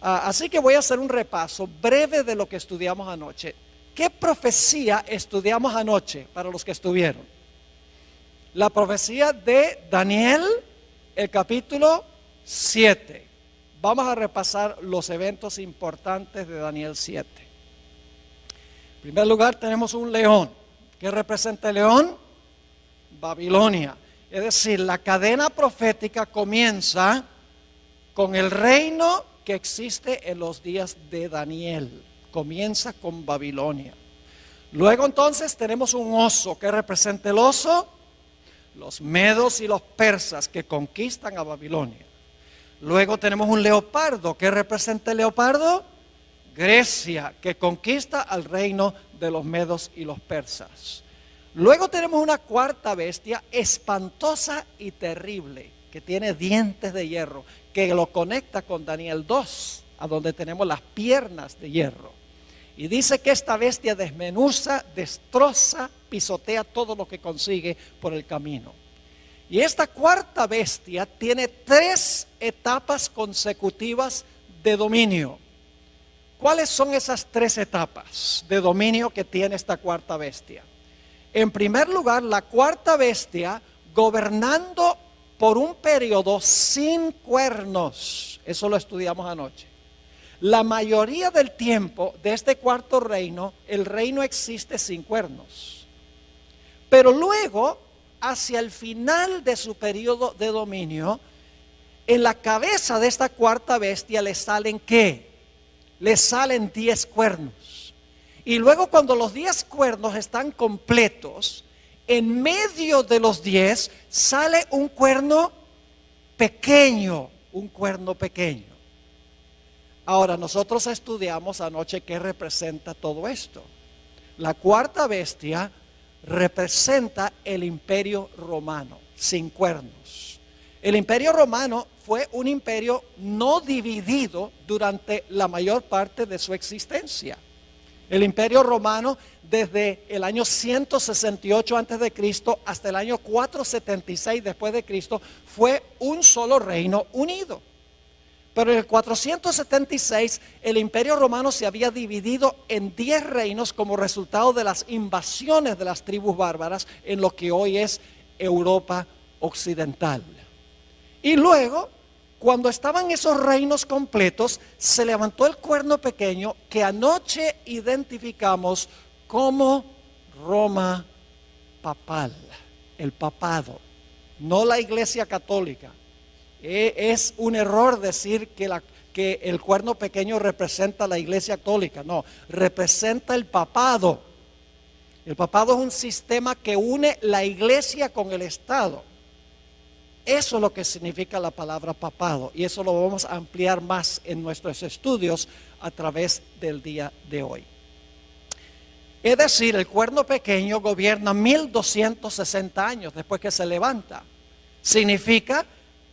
Así que voy a hacer un repaso breve de lo que estudiamos anoche. ¿Qué profecía estudiamos anoche para los que estuvieron? La profecía de Daniel, el capítulo 7. Vamos a repasar los eventos importantes de Daniel 7. En primer lugar tenemos un león. ¿Qué representa el león? Babilonia. Es decir, la cadena profética comienza con el reino que existe en los días de Daniel. Comienza con Babilonia. Luego entonces tenemos un oso. ¿Qué representa el oso? Los medos y los persas que conquistan a Babilonia. Luego tenemos un leopardo. ¿Qué representa el leopardo? Grecia, que conquista al reino de los medos y los persas. Luego tenemos una cuarta bestia espantosa y terrible, que tiene dientes de hierro, que lo conecta con Daniel 2, a donde tenemos las piernas de hierro. Y dice que esta bestia desmenuza, destroza, pisotea todo lo que consigue por el camino. Y esta cuarta bestia tiene 3 etapas consecutivas de dominio. ¿Cuáles son esas 3 etapas de dominio que tiene esta cuarta bestia? En primer lugar, la cuarta bestia gobernando por un periodo sin cuernos. Eso lo estudiamos anoche. La mayoría del tiempo de este cuarto reino, el reino existe sin cuernos. Pero luego, hacia el final de su periodo de dominio, en la cabeza de esta cuarta bestia le salen ¿qué? Le salen 10 cuernos. Y luego cuando los 10 cuernos están completos, en medio de los 10 sale un cuerno pequeño, un cuerno pequeño. Ahora, nosotros estudiamos anoche qué representa todo esto. La cuarta bestia representa el imperio romano, sin cuernos. El imperio romano fue un imperio no dividido durante la mayor parte de su existencia. El imperio romano desde el año 168 a.C. hasta el año 476 después de Cristo fue un solo reino unido. Pero en el 476 el imperio romano se había dividido en 10 reinos como resultado de las invasiones de las tribus bárbaras en lo que hoy es Europa occidental. Y luego, cuando estaban esos reinos completos, se levantó el cuerno pequeño que anoche identificamos como Roma papal, el papado, no la iglesia católica. Es un error decir que el cuerno pequeño representa la iglesia católica, no, representa el papado. El papado es un sistema que une la iglesia con el Estado. Eso es lo que significa la palabra papado, y eso lo vamos a ampliar más en nuestros estudios a través del día de hoy. Es decir, el cuerno pequeño gobierna 1260 años después que se levanta. Significa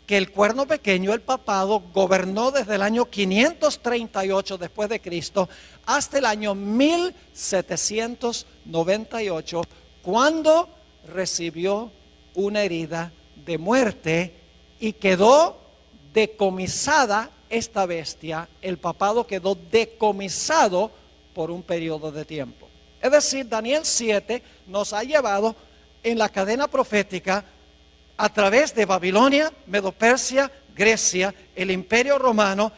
que el cuerno pequeño, el papado, gobernó desde el año 538 después de Cristo hasta el año 1798, cuando recibió una herida de muerte y quedó decomisada esta bestia. El papado quedó decomisado por un periodo de tiempo. Es decir, Daniel 7 nos ha llevado en la cadena profética a través de Babilonia, Medo-Persia, Grecia, el imperio romano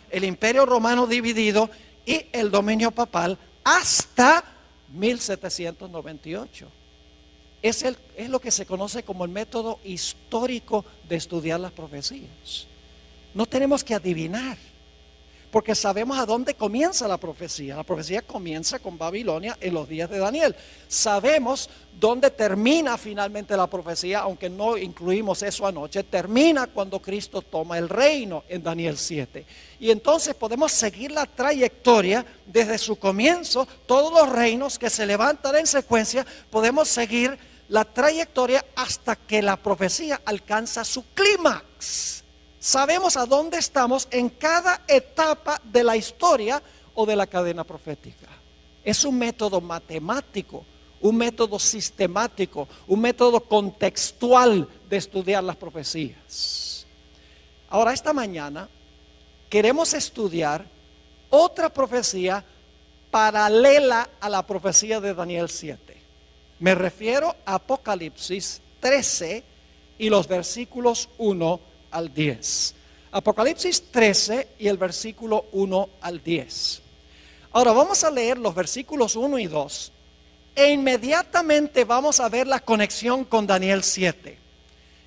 dividido y el dominio papal hasta 1798. Es lo que se conoce como el método histórico de estudiar las profecías. No tenemos que adivinar, porque sabemos a dónde comienza la profecía. La profecía comienza con Babilonia en los días de Daniel. Sabemos dónde termina finalmente la profecía, aunque no incluimos eso anoche. Termina cuando Cristo toma el reino en Daniel 7. Y entonces podemos seguir la trayectoria desde su comienzo. Todos los reinos que se levantan en secuencia, podemos seguir la trayectoria hasta que la profecía alcanza su clímax. Sabemos a dónde estamos en cada etapa de la historia o de la cadena profética. Es un método matemático, un método sistemático, un método contextual de estudiar las profecías. Ahora, esta mañana queremos estudiar otra profecía paralela a la profecía de Daniel 7. Me refiero a Apocalipsis 13 y los versículos 1 al 10. Apocalipsis 13 y el versículo 1 al 10. Ahora vamos a leer los versículos 1 y 2 e inmediatamente vamos a ver la conexión con Daniel 7.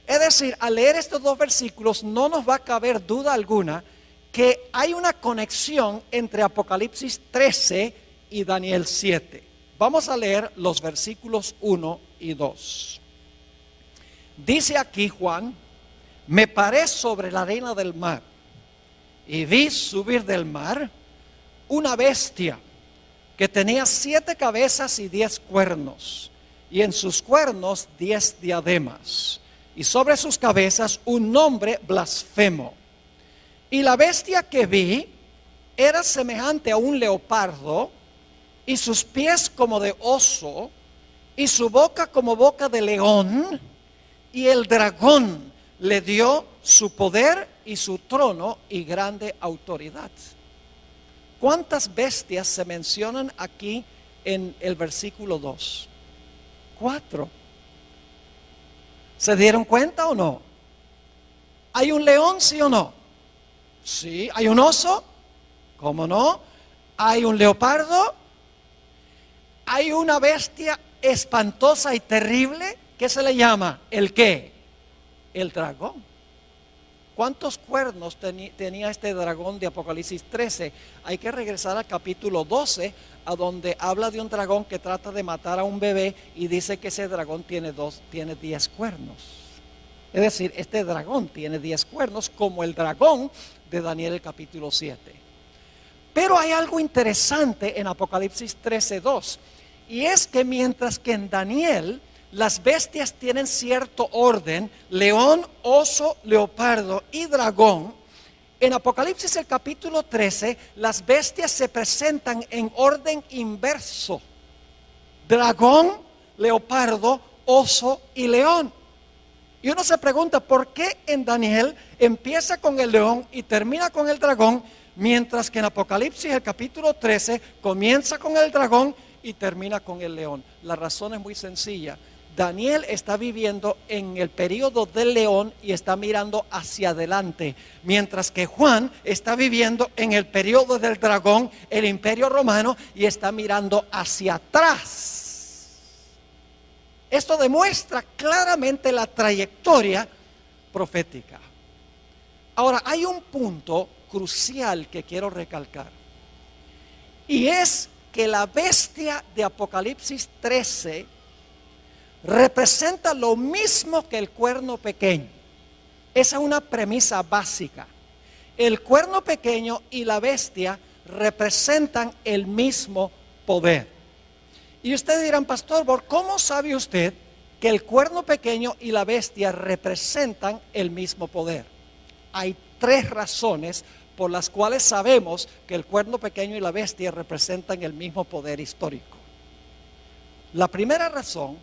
Es decir, al leer estos dos versículos no nos va a caber duda alguna que hay una conexión entre Apocalipsis 13 y Daniel 7. Vamos a leer los versículos 1 y 2. Dice aquí Juan: me paré sobre la arena del mar y vi subir del mar una bestia que tenía 7 cabezas y 10 cuernos, y en sus cuernos 10 diademas, y sobre sus cabezas un nombre blasfemo. Y la bestia que vi era semejante a un leopardo, y sus pies como de oso, y su boca como boca de león, y el dragón le dio su poder y su trono y grande autoridad. ¿Cuántas bestias se mencionan aquí en el versículo 2? 4. ¿Se dieron cuenta o no? ¿Hay un león, sí o no? Sí. ¿Hay un oso? ¿Cómo no? ¿Hay un leopardo? ¿Hay una bestia espantosa y terrible? ¿Qué se le llama? ¿El qué? El dragón. ¿Cuántos cuernos tenía este dragón de Apocalipsis 13? Hay que regresar al capítulo 12, a donde habla de un dragón que trata de matar a un bebé y dice que ese dragón tiene 10 cuernos. Es decir, este dragón tiene 10 cuernos como el dragón de Daniel el capítulo 7. Pero hay algo interesante en Apocalipsis 13:2, y es que mientras que en Daniel las bestias tienen cierto orden: león, oso, leopardo y dragón, en Apocalipsis el capítulo 13 las bestias se presentan en orden inverso: dragón, leopardo, oso y león. Y uno se pregunta, ¿por qué en Daniel empieza con el león y termina con el dragón, mientras que en Apocalipsis el capítulo 13 comienza con el dragón y termina con el león? La razón es muy sencilla. Daniel está viviendo en el periodo del león y está mirando hacia adelante, mientras que Juan está viviendo en el periodo del dragón, el imperio romano, y está mirando hacia atrás. Esto demuestra claramente la trayectoria profética. Ahora, hay un punto crucial que quiero recalcar, y es que la bestia de Apocalipsis 13 representa lo mismo que el cuerno pequeño. Esa es una premisa básica. El cuerno pequeño y la bestia representan el mismo poder. Y ustedes dirán, pastor, ¿cómo sabe usted que el cuerno pequeño y la bestia representan el mismo poder? Hay 3 razones por las cuales sabemos que el cuerno pequeño y la bestia representan el mismo poder histórico. La primera razón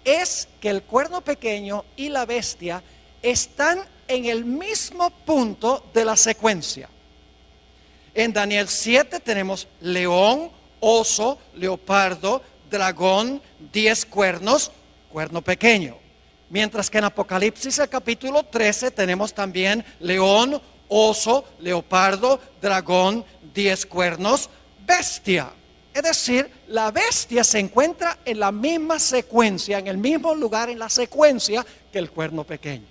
es que el cuerno pequeño y la bestia están en el mismo punto de la secuencia. En Daniel 7 tenemos león, oso, leopardo, dragón, 10 cuernos, cuerno pequeño. Mientras que en Apocalipsis el capítulo 13 tenemos también león, oso, leopardo, dragón, 10 cuernos, bestia. Es decir, la bestia se encuentra en la misma secuencia, en el mismo lugar en la secuencia que el cuerno pequeño.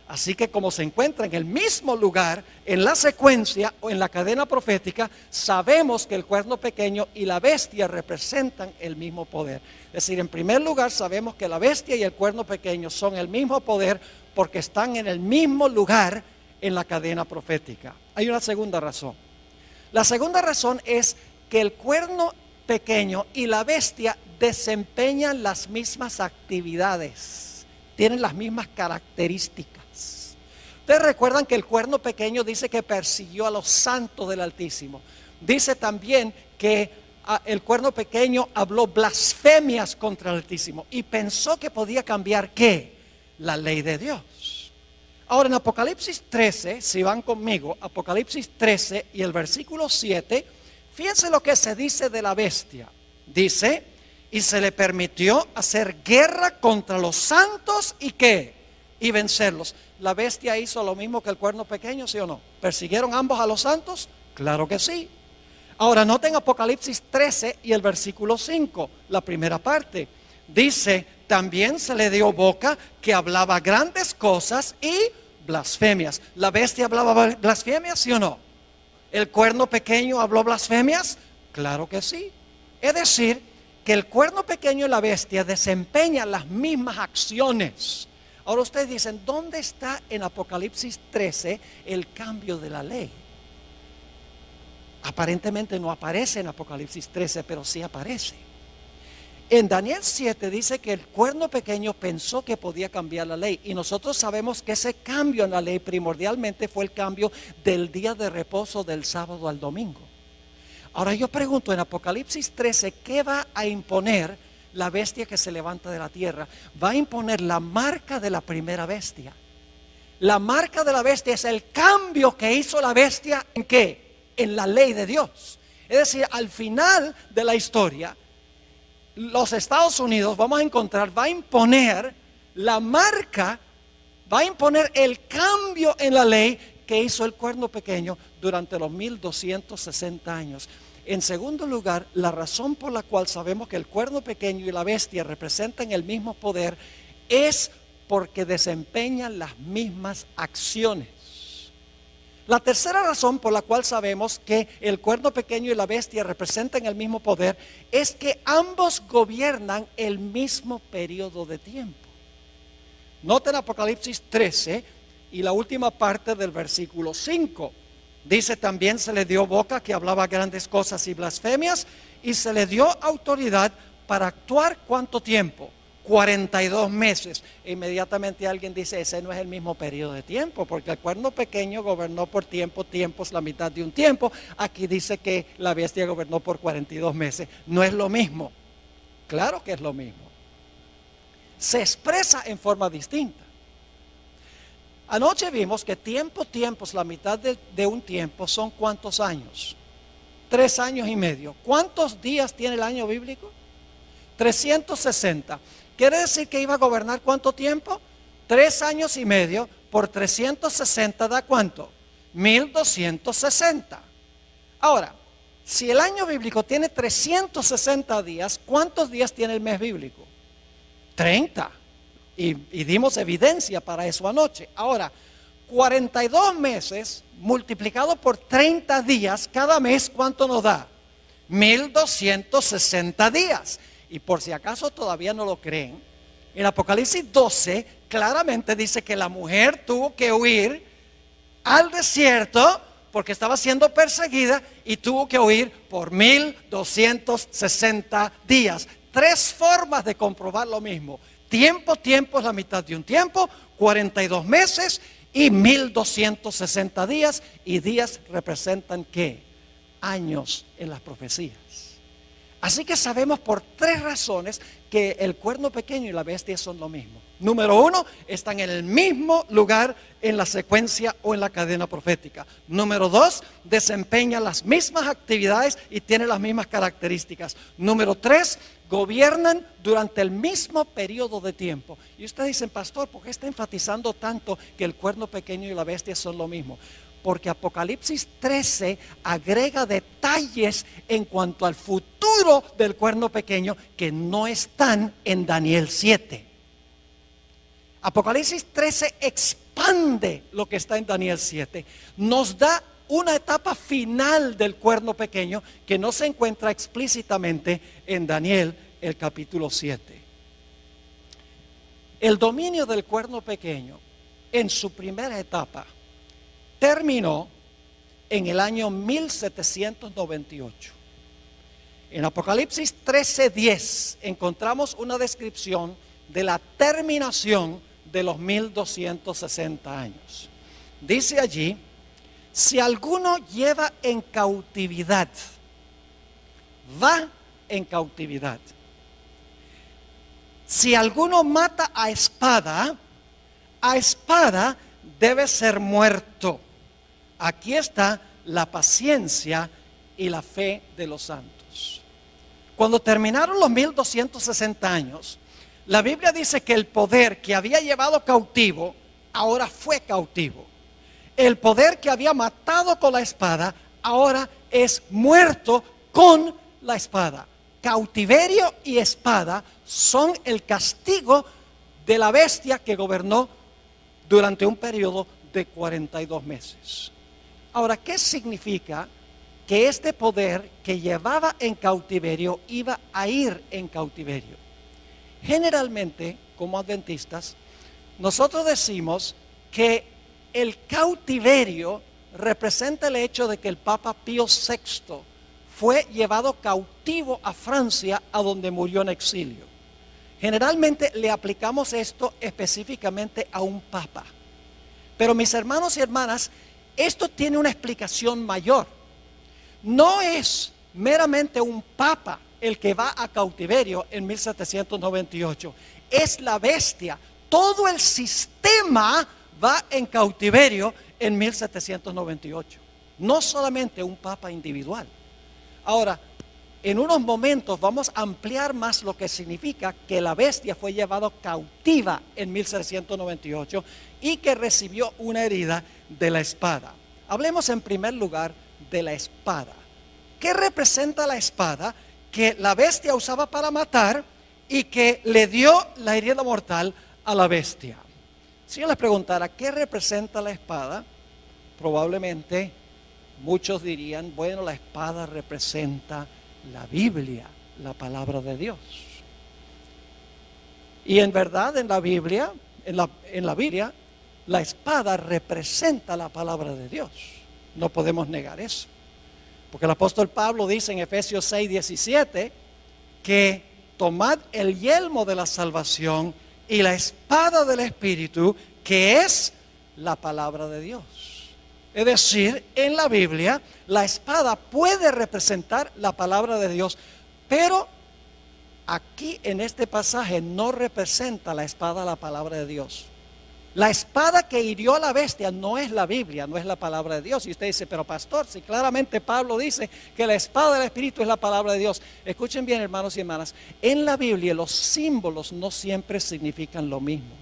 Así que como se encuentra en el mismo lugar en la secuencia o en la cadena profética, sabemos que el cuerno pequeño y la bestia representan el mismo poder. Es decir, en primer lugar sabemos que la bestia y el cuerno pequeño son el mismo poder porque están en el mismo lugar en la cadena profética. Hay una segunda razón. La segunda razón es que el cuerno pequeño y la bestia desempeñan las mismas actividades, tienen las mismas características. Ustedes recuerdan que el cuerno pequeño dice que persiguió a los santos del Altísimo. Dice también que el cuerno pequeño habló blasfemias contra el Altísimo y pensó que podía cambiar ¿qué? La ley de Dios. Ahora en Apocalipsis 13, si van conmigo, Apocalipsis 13 y el versículo 7, fíjense lo que se dice de la bestia. Dice, y se le permitió hacer guerra contra los santos y ¿qué? Y vencerlos. ¿La bestia hizo lo mismo que el cuerno pequeño, sí o no? ¿Persiguieron ambos a los santos? Claro que sí. Ahora noten Apocalipsis 13 y el versículo 5, la primera parte. Dice, también se le dio boca que hablaba grandes cosas y blasfemias. ¿La bestia hablaba blasfemias, sí o no? ¿El cuerno pequeño habló blasfemias? Claro que sí. Es decir, que el cuerno pequeño y la bestia desempeñan las mismas acciones. Ahora ustedes dicen, ¿dónde está en Apocalipsis 13 el cambio de la ley? Aparentemente no aparece en Apocalipsis 13, pero sí aparece. En Daniel 7 dice que el cuerno pequeño pensó que podía cambiar la ley. Y nosotros sabemos que ese cambio en la ley primordialmente fue el cambio del día de reposo del sábado al domingo. Ahora yo pregunto, en Apocalipsis 13, ¿qué va a imponer la bestia que se levanta de la tierra? Va a imponer la marca de la primera bestia. La marca de la bestia es el cambio que hizo la bestia ¿en qué? En la ley de Dios. Es decir, al final de la historia, los Estados Unidos, vamos a encontrar, va a imponer la marca, va a imponer el cambio en la ley que hizo el cuerno pequeño durante los 1260 años. En segundo lugar, la razón por la cual sabemos que el cuerno pequeño y la bestia representan el mismo poder es porque desempeñan las mismas acciones. La tercera razón por la cual sabemos que el cuerno pequeño y la bestia representan el mismo poder es que ambos gobiernan el mismo periodo de tiempo. Noten Apocalipsis 13 y la última parte del versículo 5. Dice, también se le dio boca que hablaba grandes cosas y blasfemias, y se le dio autoridad para actuar ¿cuánto tiempo? 42 meses. Inmediatamente alguien dice, ese no es el mismo periodo de tiempo, porque el cuerno pequeño gobernó por tiempos, la mitad de un tiempo. Aquí dice que la bestia gobernó por 42 meses. No es lo mismo. Claro que es lo mismo. Se expresa en forma distinta. Anoche vimos que tiempos, la mitad de un tiempo son ¿cuántos años? 3 años y medio. ¿Cuántos días tiene el año bíblico? 360. ¿Quiere decir que iba a gobernar cuánto tiempo? 3 años y medio por 360 da ¿cuánto? 1260. Ahora, si el año bíblico tiene 360 días, ¿cuántos días tiene el mes bíblico? 30. Y dimos evidencia para eso anoche. Ahora, 42 meses multiplicado por 30 días, cada mes, ¿cuánto nos da? 1260 días. Y por si acaso todavía no lo creen, en Apocalipsis 12 claramente dice que la mujer tuvo que huir al desierto porque estaba siendo perseguida y tuvo que huir por 1260 días. 3 formas de comprobar lo mismo. Tiempo es la mitad de un tiempo, 42 meses y 1260 días. Y días representan ¿qué? Años en las profecías. Así que sabemos por 3 razones que el cuerno pequeño y la bestia son lo mismo. Número 1, están en el mismo lugar en la secuencia o en la cadena profética. Número 2, desempeñan las mismas actividades y tienen las mismas características. Número 3, gobiernan durante el mismo periodo de tiempo. Y ustedes dicen, pastor, ¿por qué está enfatizando tanto que el cuerno pequeño y la bestia son lo mismo? Porque Apocalipsis 13 agrega detalles en cuanto al futuro del cuerno pequeño que no están en Daniel 7. Apocalipsis 13 expande lo que está en Daniel 7. Nos da una etapa final del cuerno pequeño que no se encuentra explícitamente en Daniel el capítulo 7. El dominio del cuerno pequeño en su primera etapa terminó en el año 1798. En Apocalipsis 13:10 encontramos una descripción de la terminación de los 1260 años. Dice allí, si alguno lleva en cautividad, va en cautividad. Si alguno mata a espada debe ser muerto. Aquí está la paciencia y la fe de los santos. Cuando terminaron los 1260 años, la Biblia dice que el poder que había llevado cautivo, ahora fue cautivo. El poder que había matado con la espada, ahora es muerto con la espada. Cautiverio y espada son el castigo de la bestia que gobernó durante un periodo de 42 meses. Ahora, ¿qué significa que este poder que llevaba en cautiverio iba a ir en cautiverio? Generalmente, como adventistas, nosotros decimos que el cautiverio representa el hecho de que el Papa Pío VI fue llevado cautivo a Francia, a donde murió en exilio. Generalmente le aplicamos esto específicamente a un papa. Pero mis hermanos y hermanas, esto tiene una explicación mayor. No es meramente un papa el que va a cautiverio en 1798. Es la bestia. Todo el sistema va en cautiverio en 1798. No solamente un papa individual. Ahora, en unos momentos vamos a ampliar más lo que significa que la bestia fue llevada cautiva en 1798 y que recibió una herida de la espada. Hablemos en primer lugar de la espada. ¿Qué representa la espada que la bestia usaba para matar y que le dio la herida mortal a la bestia? Si yo les preguntara qué representa la espada, probablemente muchos dirían, bueno, la espada representa la Biblia, la palabra de Dios. Y en verdad en la Biblia, la espada representa la palabra de Dios. No podemos negar eso. Porque el apóstol Pablo dice en Efesios 6:17 que tomad el yelmo de la salvación y la espada del Espíritu, que es la palabra de Dios. Es decir, en la Biblia la espada puede representar la palabra de Dios, pero aquí en este pasaje no representa la espada la palabra de Dios. La espada que hirió a la bestia no es la Biblia, no es la palabra de Dios. Y usted dice, pero pastor, si claramente Pablo dice que la espada del Espíritu es la palabra de Dios. Escuchen bien, hermanos y hermanas, en la Biblia los símbolos no siempre significan lo mismo.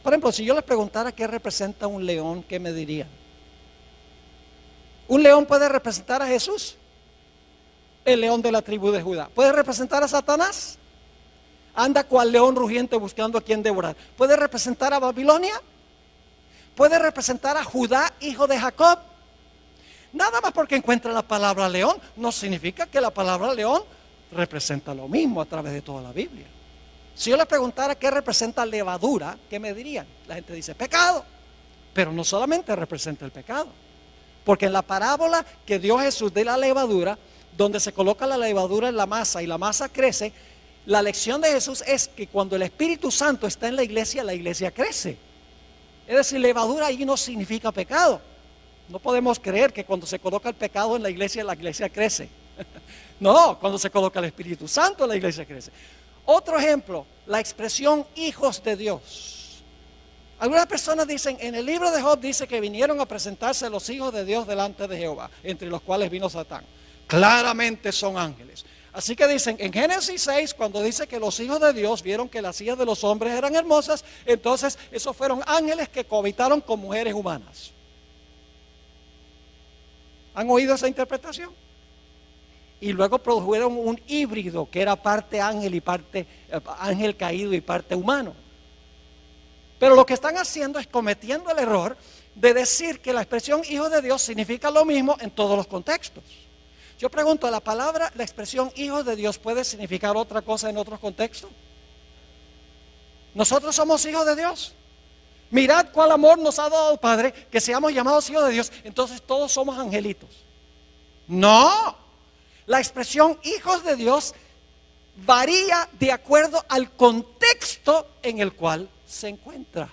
Por ejemplo, si yo les preguntara qué representa un león, ¿qué me dirían? ¿Un león puede representar a Jesús? El león de la tribu de Judá. ¿Puede representar a Satanás? Anda cual león rugiente buscando a quien devorar. ¿Puede representar a Babilonia? ¿Puede representar a Judá, hijo de Jacob? Nada más porque encuentra la palabra león, no significa que la palabra león representa lo mismo a través de toda la Biblia. Si yo les preguntara qué representa levadura, ¿qué me dirían? La gente dice pecado, pero no solamente representa el pecado, porque en la parábola que dio Jesús de la levadura, donde se coloca la levadura en la masa y la masa crece, la lección de Jesús es que cuando el Espíritu Santo está en la iglesia crece. Es decir, levadura allí no significa pecado. No podemos creer que cuando se coloca el pecado en la iglesia crece. No, cuando se coloca el Espíritu Santo, la iglesia crece. Otro ejemplo, la expresión hijos de Dios. Algunas personas dicen, en el libro de Job dice que vinieron a presentarse los hijos de Dios delante de Jehová, entre los cuales vino Satán. Claramente son ángeles. Así que dicen, en Génesis 6, cuando dice que los hijos de Dios vieron que las hijas de los hombres eran hermosas, entonces esos fueron ángeles que cohabitaron con mujeres humanas. ¿Han oído esa interpretación? Y luego produjeron un híbrido que era parte ángel y parte ángel caído y parte humano. Pero lo que están haciendo es cometiendo el error de decir que la expresión hijo de Dios significa lo mismo en todos los contextos. Yo pregunto, la expresión hijo de Dios puede significar otra cosa en otros contextos. Nosotros somos hijos de Dios. Mirad cuál amor nos ha dado el Padre, que seamos llamados hijos de Dios. Entonces todos somos angelitos. No, la expresión hijos de Dios varía de acuerdo al contexto en el cual se encuentra.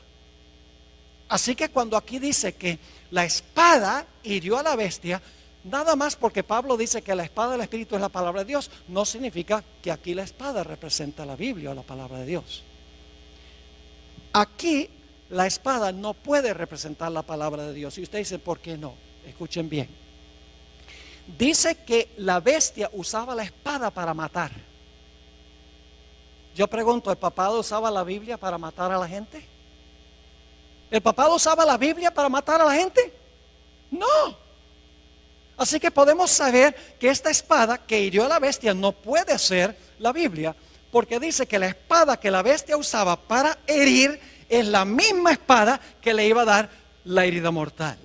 Así que cuando aquí dice que la espada hirió a la bestia, nada más porque Pablo dice que la espada del Espíritu es la palabra de Dios, no significa que aquí la espada representa la Biblia o la palabra de Dios. Aquí la espada no puede representar la palabra de Dios. Y usted dice, ¿por qué no? Escuchen bien. Dice que la bestia usaba la espada para matar. Yo pregunto, ¿el papado usaba la Biblia para matar a la gente? ¿El papado usaba la Biblia para matar a la gente? No. Así que podemos saber que esta espada que hirió a la bestia no puede ser la Biblia, porque dice que la espada que la bestia usaba para herir es la misma espada que le iba a dar la herida mortal.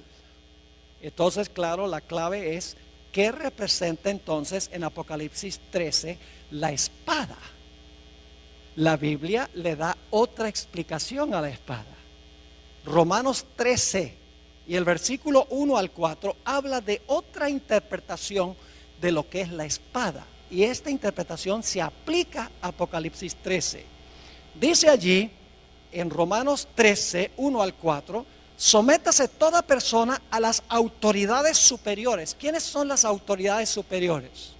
Entonces, claro, la clave es ¿qué representa entonces en Apocalipsis 13 la espada? La Biblia le da otra explicación a la espada. Romanos 13 y el versículo 1 al 4 habla de otra interpretación de lo que es la espada. Y esta interpretación se aplica a Apocalipsis 13. Dice allí en Romanos 13, 1 al 4, sométase toda persona a las autoridades superiores. ¿Quiénes son las autoridades superiores?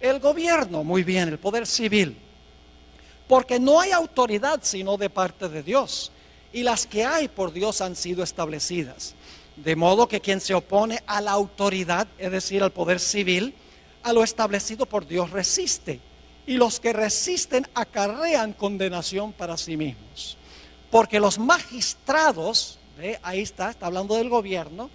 El gobierno, muy bien, el poder civil. Porque no hay autoridad sino de parte de Dios. Y las que hay por Dios han sido establecidas. De modo que quien se opone a la autoridad, es decir, al poder civil, a lo establecido por Dios resiste. Y los que resisten acarrean condenación para sí mismos. Porque los magistrados, ahí está hablando del gobierno,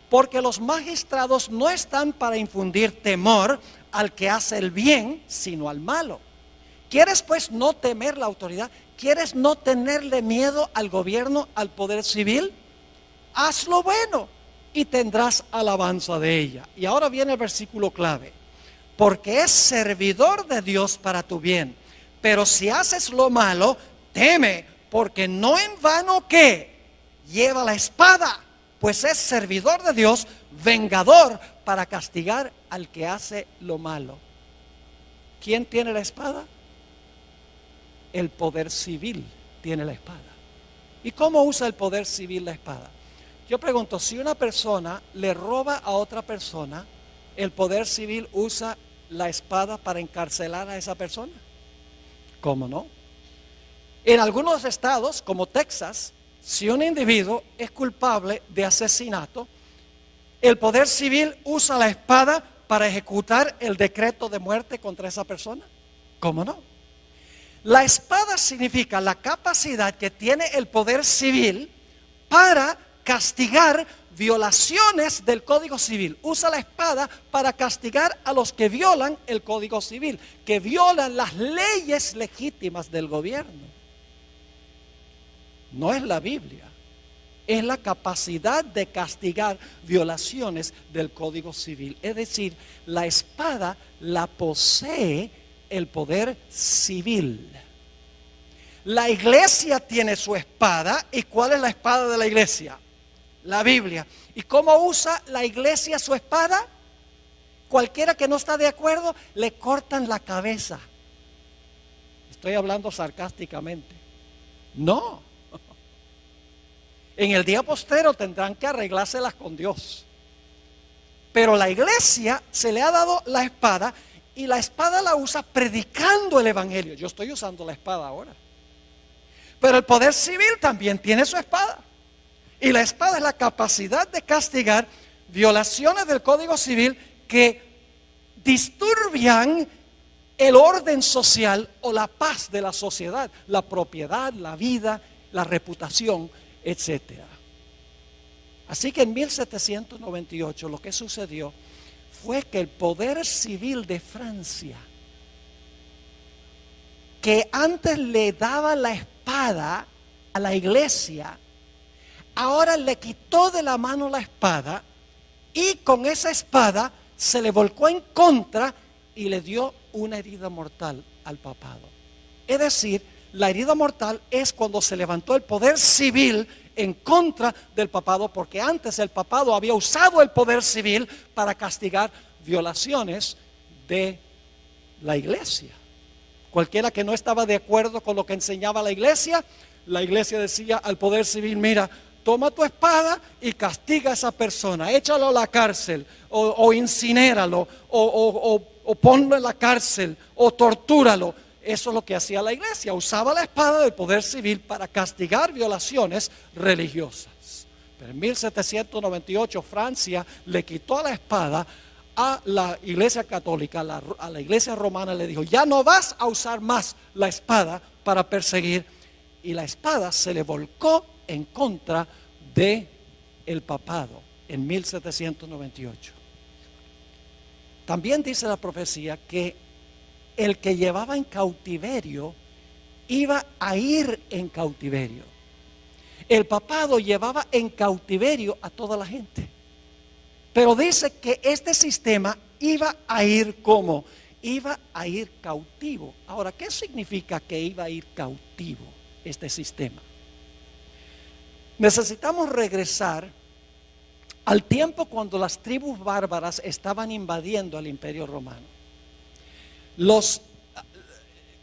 porque los magistrados no están para infundir temor al que hace el bien, sino al malo. ¿Quieres pues no temer la autoridad? ¿Quieres no tenerle miedo al gobierno, al poder civil? Haz lo bueno y tendrás alabanza de ella. Y ahora viene el versículo clave. Porque es servidor de Dios para tu bien. Pero si haces lo malo, teme, porque no en vano que lleva la espada, pues es servidor de Dios, vengador para castigar al que hace lo malo. ¿Quién tiene la espada? El poder civil tiene la espada. ¿Y cómo usa el poder civil la espada? Yo pregunto, si una persona le roba a otra persona, ¿el poder civil usa la espada para encarcelar a esa persona? ¿Cómo no? En algunos estados, como Texas, si un individuo es culpable de asesinato, el poder civil usa la espada para ejecutar el decreto de muerte contra esa persona. ¿Cómo no? La espada significa la capacidad que tiene el poder civil para castigar violaciones del Código Civil. Usa la espada para castigar a los que violan el Código Civil, que violan las leyes legítimas del gobierno. No es la Biblia, es la capacidad de castigar violaciones del Código Civil. Es decir, la espada la posee el poder civil. La iglesia tiene su espada. ¿Y cuál es la espada de la iglesia? La Biblia. ¿Y cómo usa la iglesia su espada? Cualquiera que no está de acuerdo, le cortan la cabeza. Estoy hablando sarcásticamente. No. En el día postero tendrán que arreglárselas con Dios. Pero la iglesia se le ha dado la espada, y la espada la usa predicando el evangelio. Yo estoy usando la espada ahora. Pero el poder civil también tiene su espada. Y la espada es la capacidad de castigar violaciones del Código Civil que disturbian el orden social o la paz de la sociedad, la propiedad, la vida, la reputación, etcétera. Así que en 1798 lo que sucedió fue que el poder civil de Francia, que antes le daba la espada a la iglesia, ahora le quitó de la mano la espada y con esa espada se le volcó en contra y le dio una herida mortal al papado. Es decir, la herida mortal es cuando se levantó el poder civil en contra del papado, porque antes el papado había usado el poder civil para castigar violaciones de la iglesia. Cualquiera que no estaba de acuerdo con lo que enseñaba la iglesia decía al poder civil: mira, toma tu espada y castiga a esa persona, échalo a la cárcel, o incinéralo, o ponlo en la cárcel, o tortúralo. eso es lo que hacía la iglesia, usaba la espada del poder civil para castigar violaciones religiosas. Pero en 1798 Francia le quitó la espada a la iglesia católica, a la iglesia romana, le dijo: ya no vas a usar más la espada para perseguir. Y la espada se le volcó en contra de el papado en 1798. También dice la profecía que el que llevaba en cautiverio iba a ir en cautiverio. El papado llevaba en cautiverio a toda la gente. Pero dice que este sistema iba a ir como, iba a ir cautivo. Ahora, ¿qué significa que iba a ir cautivo este sistema? Necesitamos regresar al tiempo cuando las tribus bárbaras estaban invadiendo al Imperio Romano.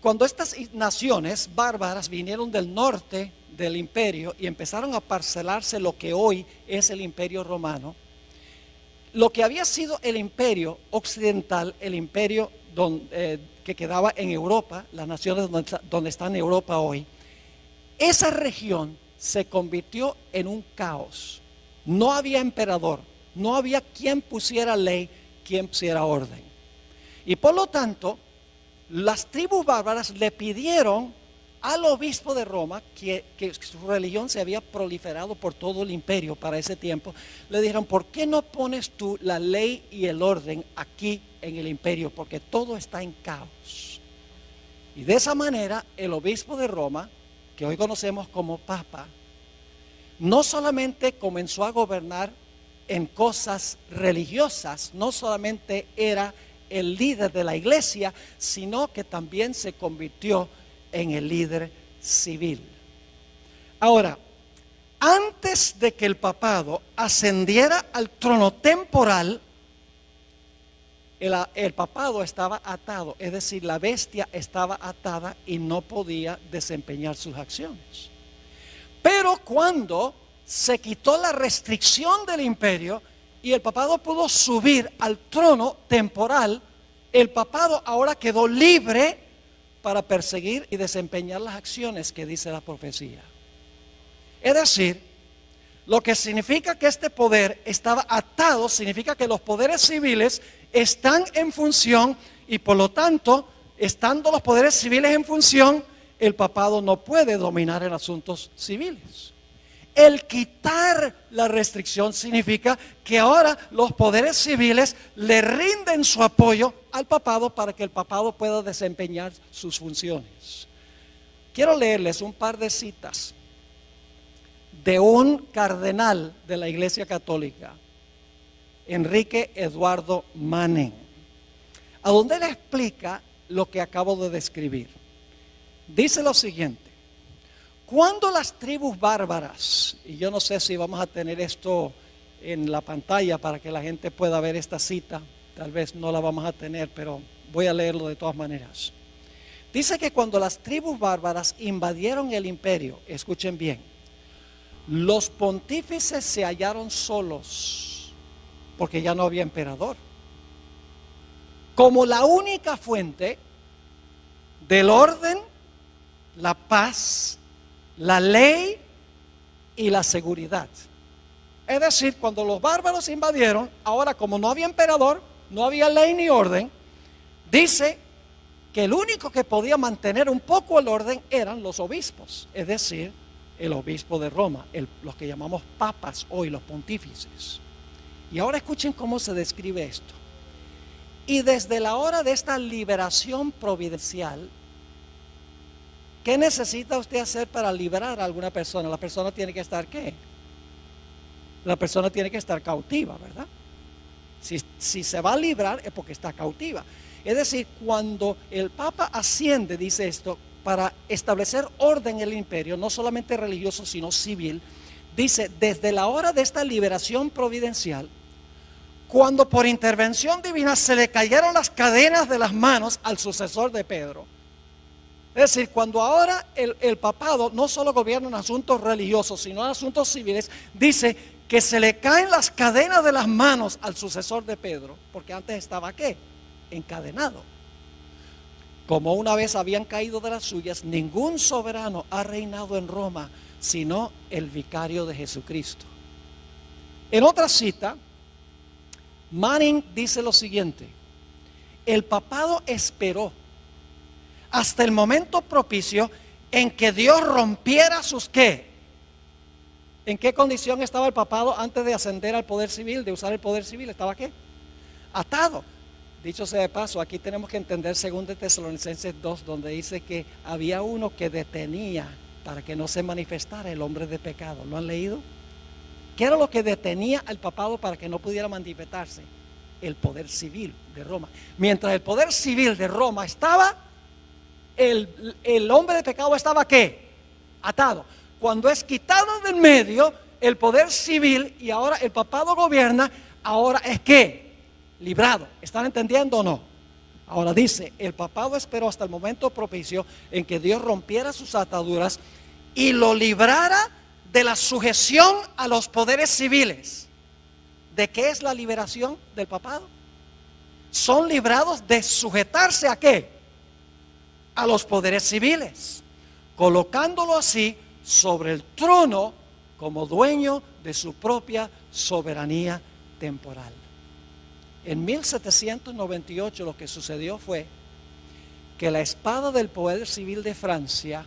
Cuando estas naciones bárbaras vinieron del norte del imperio y empezaron a parcelarse lo que hoy es el Imperio Romano, lo que había sido el imperio occidental, el imperio que quedaba en Europa, las naciones donde está en Europa hoy, esa región se convirtió en un caos. No había emperador, no había quien pusiera ley, quien pusiera orden. Y por lo tanto, las tribus bárbaras le pidieron al obispo de Roma, que su religión se había proliferado por todo el imperio para ese tiempo, le dijeron: ¿por qué no pones tú la ley y el orden aquí en el imperio? Porque todo está en caos. Y de esa manera el obispo de Roma, que hoy conocemos como Papa, no solamente comenzó a gobernar en cosas religiosas, no solamente era el líder de la iglesia, sino que también se convirtió en el líder civil. Ahora, antes de que el papado ascendiera al trono temporal, el papado estaba atado, es decir, la bestia estaba atada y no podía desempeñar sus acciones. Pero cuando se quitó la restricción del imperio y el papado pudo subir al trono temporal, el papado ahora quedó libre para perseguir y desempeñar las acciones que dice la profecía. Es decir, lo que significa que este poder estaba atado, significa que los poderes civiles están en función y por lo tanto, estando los poderes civiles en función, el papado no puede dominar en asuntos civiles. El quitar la restricción significa que ahora los poderes civiles le rinden su apoyo al papado para que el papado pueda desempeñar sus funciones. Quiero leerles un par de citas de un cardenal de la Iglesia Católica, Enrique Eduardo Manning, a donde él explica lo que acabo de describir. Dice lo siguiente: cuando las tribus bárbaras, y yo no sé si vamos a tener esto en la pantalla para que la gente pueda ver esta cita, tal vez no la vamos a tener, pero voy a leerlo de todas maneras. Dice que cuando las tribus bárbaras invadieron el imperio, escuchen bien, los pontífices se hallaron solos porque ya no había emperador. Como la única fuente del orden, la paz, la ley y la seguridad. Es decir, cuando los bárbaros invadieron, ahora como no había emperador, no había ley ni orden, dice que el único que podía mantener un poco el orden eran los obispos, es decir, el obispo de Roma, los que llamamos papas hoy, los pontífices. Y ahora escuchen cómo se describe esto. Y desde la hora de esta liberación providencial, ¿qué necesita usted hacer para liberar a alguna persona? La persona tiene que estar ¿qué? La persona tiene que estar cautiva, ¿verdad? Si se va a librar es porque está cautiva. Es decir, cuando el Papa asciende, dice esto, para establecer orden en el imperio, no solamente religioso, sino civil, dice, desde la hora de esta liberación providencial, cuando por intervención divina se le cayeron las cadenas de las manos al sucesor de Pedro. Es decir, cuando ahora el papado no solo gobierna en asuntos religiosos, sino en asuntos civiles, dice que se le caen las cadenas de las manos al sucesor de Pedro, porque antes estaba ¿qué? Encadenado. Como una vez habían caído de las suyas, ningún soberano ha reinado en Roma, sino el vicario de Jesucristo. En otra cita, Manning dice lo siguiente: el papado esperó hasta el momento propicio en que Dios rompiera sus ¿qué? ¿En qué condición estaba el papado antes de ascender al poder civil, de usar el poder civil? ¿Estaba qué? Atado. Dicho sea de paso, aquí tenemos que entender 2 Tesalonicenses 2, donde dice que había uno que detenía para que no se manifestara el hombre de pecado. ¿Lo han leído? ¿Qué era lo que detenía al papado para que no pudiera manifestarse? El poder civil de Roma. Mientras el poder civil de Roma estaba, el hombre de pecado estaba ¿qué? Atado. Cuando es quitado del medio el poder civil y ahora el papado gobierna, ahora es ¿qué? Librado. ¿Están entendiendo o no? Ahora dice, el papado esperó hasta el momento propicio en que Dios rompiera sus ataduras y lo librara de la sujeción a los poderes civiles. ¿De qué es la liberación del papado? Son librados de sujetarse ¿a qué? A los poderes civiles, colocándolo así sobre el trono como dueño de su propia soberanía temporal. En 1798 lo que sucedió fue que la espada del poder civil de Francia,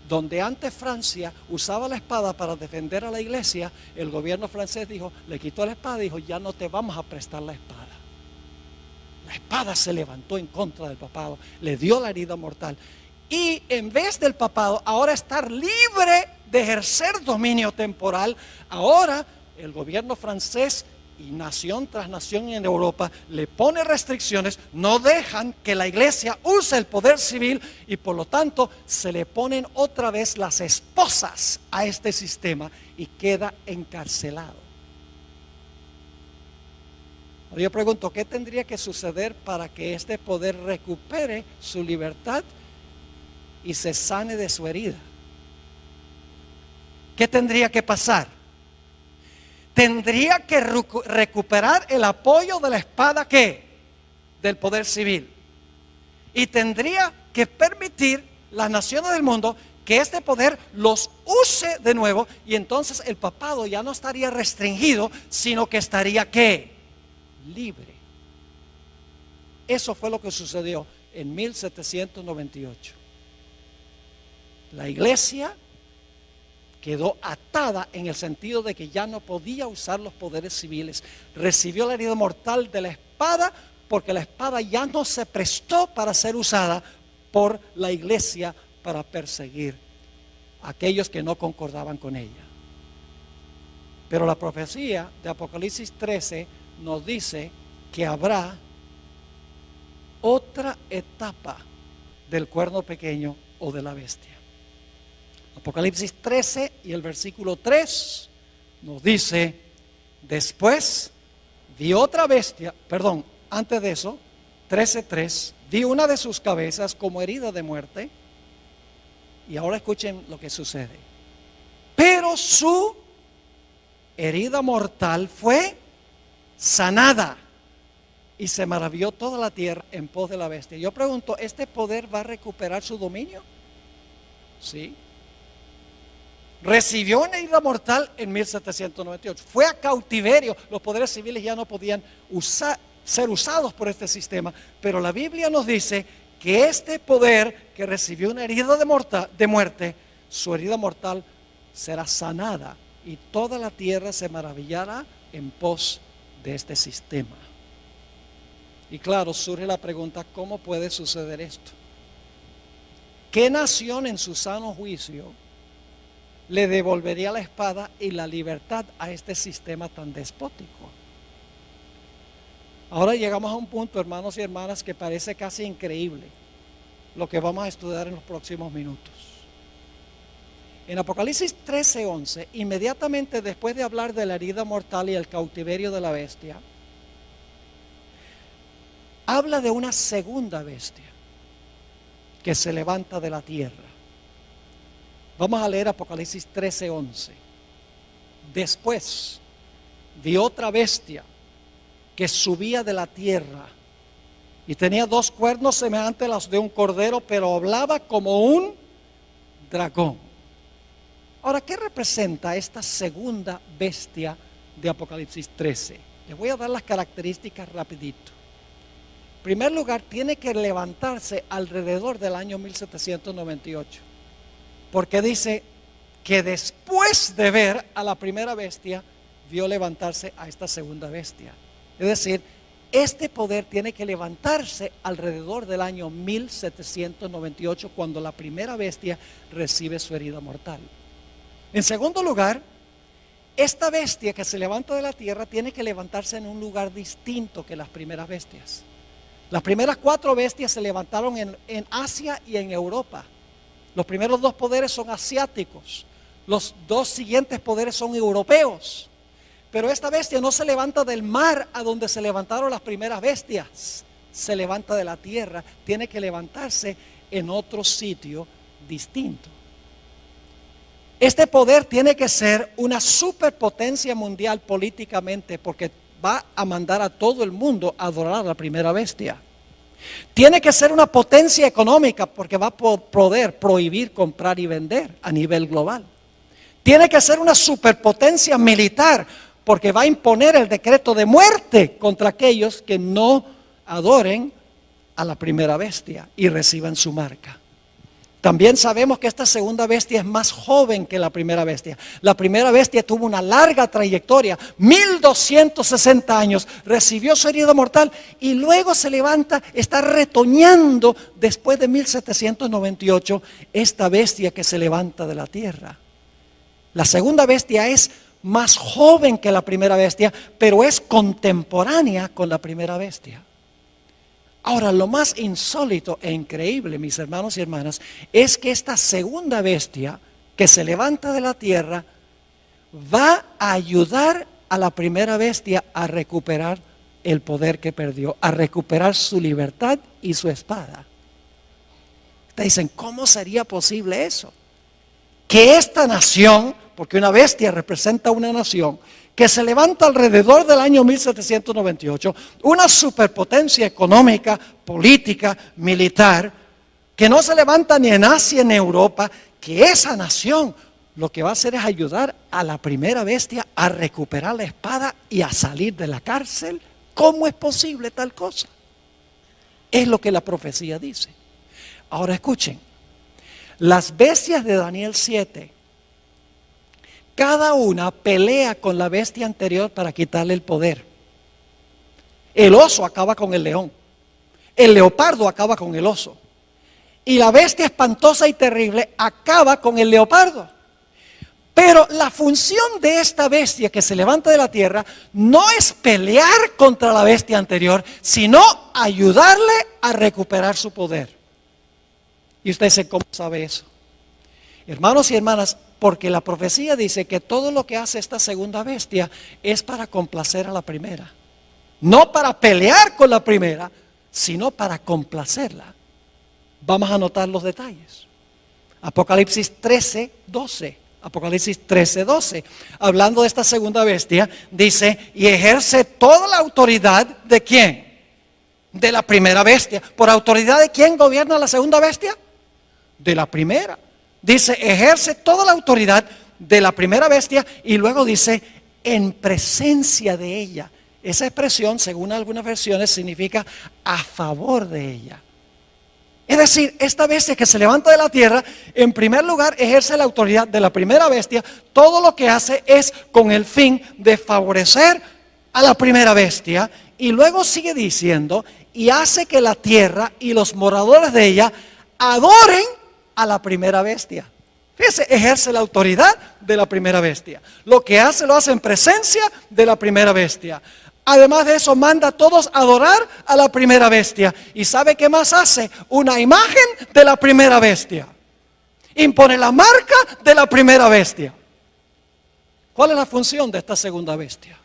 donde antes Francia usaba la espada para defender a la iglesia, el gobierno francés dijo, le quitó la espada y dijo, ya no te vamos a prestar la espada. La espada se levantó en contra del papado, le dio la herida mortal. Y en vez del papado ahora estar libre de ejercer dominio temporal, ahora el gobierno francés y nación tras nación en Europa le pone restricciones, no dejan que la iglesia use el poder civil y por lo tanto se le ponen otra vez las esposas a este sistema y queda encarcelado. Yo pregunto, ¿qué tendría que suceder para que este poder recupere su libertad y se sane de su herida? ¿Qué tendría que pasar? Tendría que recuperar el apoyo de la espada ¿qué? Del poder civil. Y tendría que permitir las naciones del mundo que este poder los use de nuevo, y entonces el papado ya no estaría restringido, sino que estaría ¿qué? Libre. Eso fue lo que sucedió en 1798. La iglesia quedó atada en el sentido de que ya no podía usar los poderes civiles. Recibió la herida mortal de la espada porque la espada ya no se prestó para ser usada por la iglesia para perseguir a aquellos que no concordaban con ella. Pero la profecía de Apocalipsis 13 nos dice que habrá otra etapa del cuerno pequeño o de la bestia. Apocalipsis 13 y el versículo 3 nos dice, después vi otra bestia, antes de eso, 13:3, vi una de sus cabezas como herida de muerte, y ahora escuchen lo que sucede, pero su herida mortal fue sanada, y se maravilló toda la tierra en pos de la bestia. Yo pregunto, ¿este poder va a recuperar su dominio? Sí. Recibió una herida mortal en 1798. Fue a cautiverio. Los poderes civiles ya no podían ser usados por este sistema. Pero la Biblia nos dice que este poder que recibió una herida de muerte, su herida mortal será sanada. Y toda la tierra se maravillará en pos de este sistema. Y claro, surge la pregunta, ¿cómo puede suceder esto? ¿Qué nación en su sano juicio le devolvería la espada y la libertad a este sistema tan despótico? Ahora llegamos a un punto, hermanos y hermanas, que parece casi increíble lo que vamos a estudiar en los próximos minutos. En Apocalipsis 13:11, inmediatamente después de hablar de la herida mortal y el cautiverio de la bestia, habla de una segunda bestia que se levanta de la tierra. Vamos a leer Apocalipsis 13:11. Después vi otra bestia que subía de la tierra Y tenía 2 cuernos semejantes a los de un cordero, pero hablaba como un dragón. Ahora, ¿qué representa esta segunda bestia de Apocalipsis 13? Les voy a dar las características rapidito. En primer lugar, tiene que levantarse alrededor del año 1798. Porque dice que después de ver a la primera bestia, vio levantarse a esta segunda bestia. Es decir, este poder tiene que levantarse alrededor del año 1798, cuando la primera bestia recibe su herida mortal. En segundo lugar, esta bestia que se levanta de la tierra tiene que levantarse en un lugar distinto que las primeras bestias. Las primeras 4 bestias se levantaron en Asia y en Europa. Los primeros 2 poderes son asiáticos. Los 2 siguientes poderes son europeos. Pero esta bestia no se levanta del mar a donde se levantaron las primeras bestias. Se levanta de la tierra. Tiene que levantarse en otro sitio distinto. Este poder tiene que ser una superpotencia mundial políticamente, porque va a mandar a todo el mundo a adorar a la primera bestia. Tiene que ser una potencia económica, porque va a poder prohibir comprar y vender a nivel global. Tiene que ser una superpotencia militar, porque va a imponer el decreto de muerte contra aquellos que no adoren a la primera bestia y reciban su marca. También sabemos que esta segunda bestia es más joven que la primera bestia. La primera bestia tuvo una larga trayectoria, 1260 años, recibió su herida mortal y luego se levanta, está retoñando después de 1798, esta bestia que se levanta de la tierra. La segunda bestia es más joven que la primera bestia, pero es contemporánea con la primera bestia. Ahora, lo más insólito e increíble, mis hermanos y hermanas, es que esta segunda bestia que se levanta de la tierra va a ayudar a la primera bestia a recuperar el poder que perdió, a recuperar su libertad y su espada. Ustedes dicen, ¿cómo sería posible eso? Que esta nación, porque una bestia representa una nación, que se levanta alrededor del año 1798, una superpotencia económica, política, militar, que no se levanta ni en Asia ni en Europa, que esa nación lo que va a hacer es ayudar a la primera bestia a recuperar la espada y a salir de la cárcel. ¿Cómo es posible tal cosa? Es lo que la profecía dice. Ahora escuchen, las bestias de Daniel 7, cada una pelea con la bestia anterior para quitarle el poder. El oso acaba con el león. El leopardo acaba con el oso. Y la bestia espantosa y terrible acaba con el leopardo. Pero la función de esta bestia que se levanta de la tierra no es pelear contra la bestia anterior, sino ayudarle a recuperar su poder. Y usted dice, ¿cómo sabe eso? Hermanos y hermanas, porque la profecía dice que todo lo que hace esta segunda bestia es para complacer a la primera. No para pelear con la primera, sino para complacerla. Vamos a notar los detalles. Apocalipsis 13, 12. Apocalipsis 13, 12. Hablando de esta segunda bestia, dice, y ejerce toda la autoridad ¿de quién? De la primera bestia. ¿Por autoridad de quién gobierna la segunda bestia? De la primera. Dice, ejerce toda la autoridad de la primera bestia y luego dice, en presencia de ella. Esa expresión, según algunas versiones, significa a favor de ella. Es decir, esta bestia que se levanta de la tierra, en primer lugar, ejerce la autoridad de la primera bestia. Todo lo que hace es con el fin de favorecer a la primera bestia. Y luego sigue diciendo, y hace que la tierra y los moradores de ella adoren a la primera bestia. Fíjese, ejerce la autoridad de la primera bestia. Lo que hace, lo hace en presencia de la primera bestia. Además de eso, manda a todos a adorar a la primera bestia. ¿Y sabe qué más hace? Una imagen de la primera bestia. Impone la marca de la primera bestia. ¿Cuál es la función de esta segunda bestia?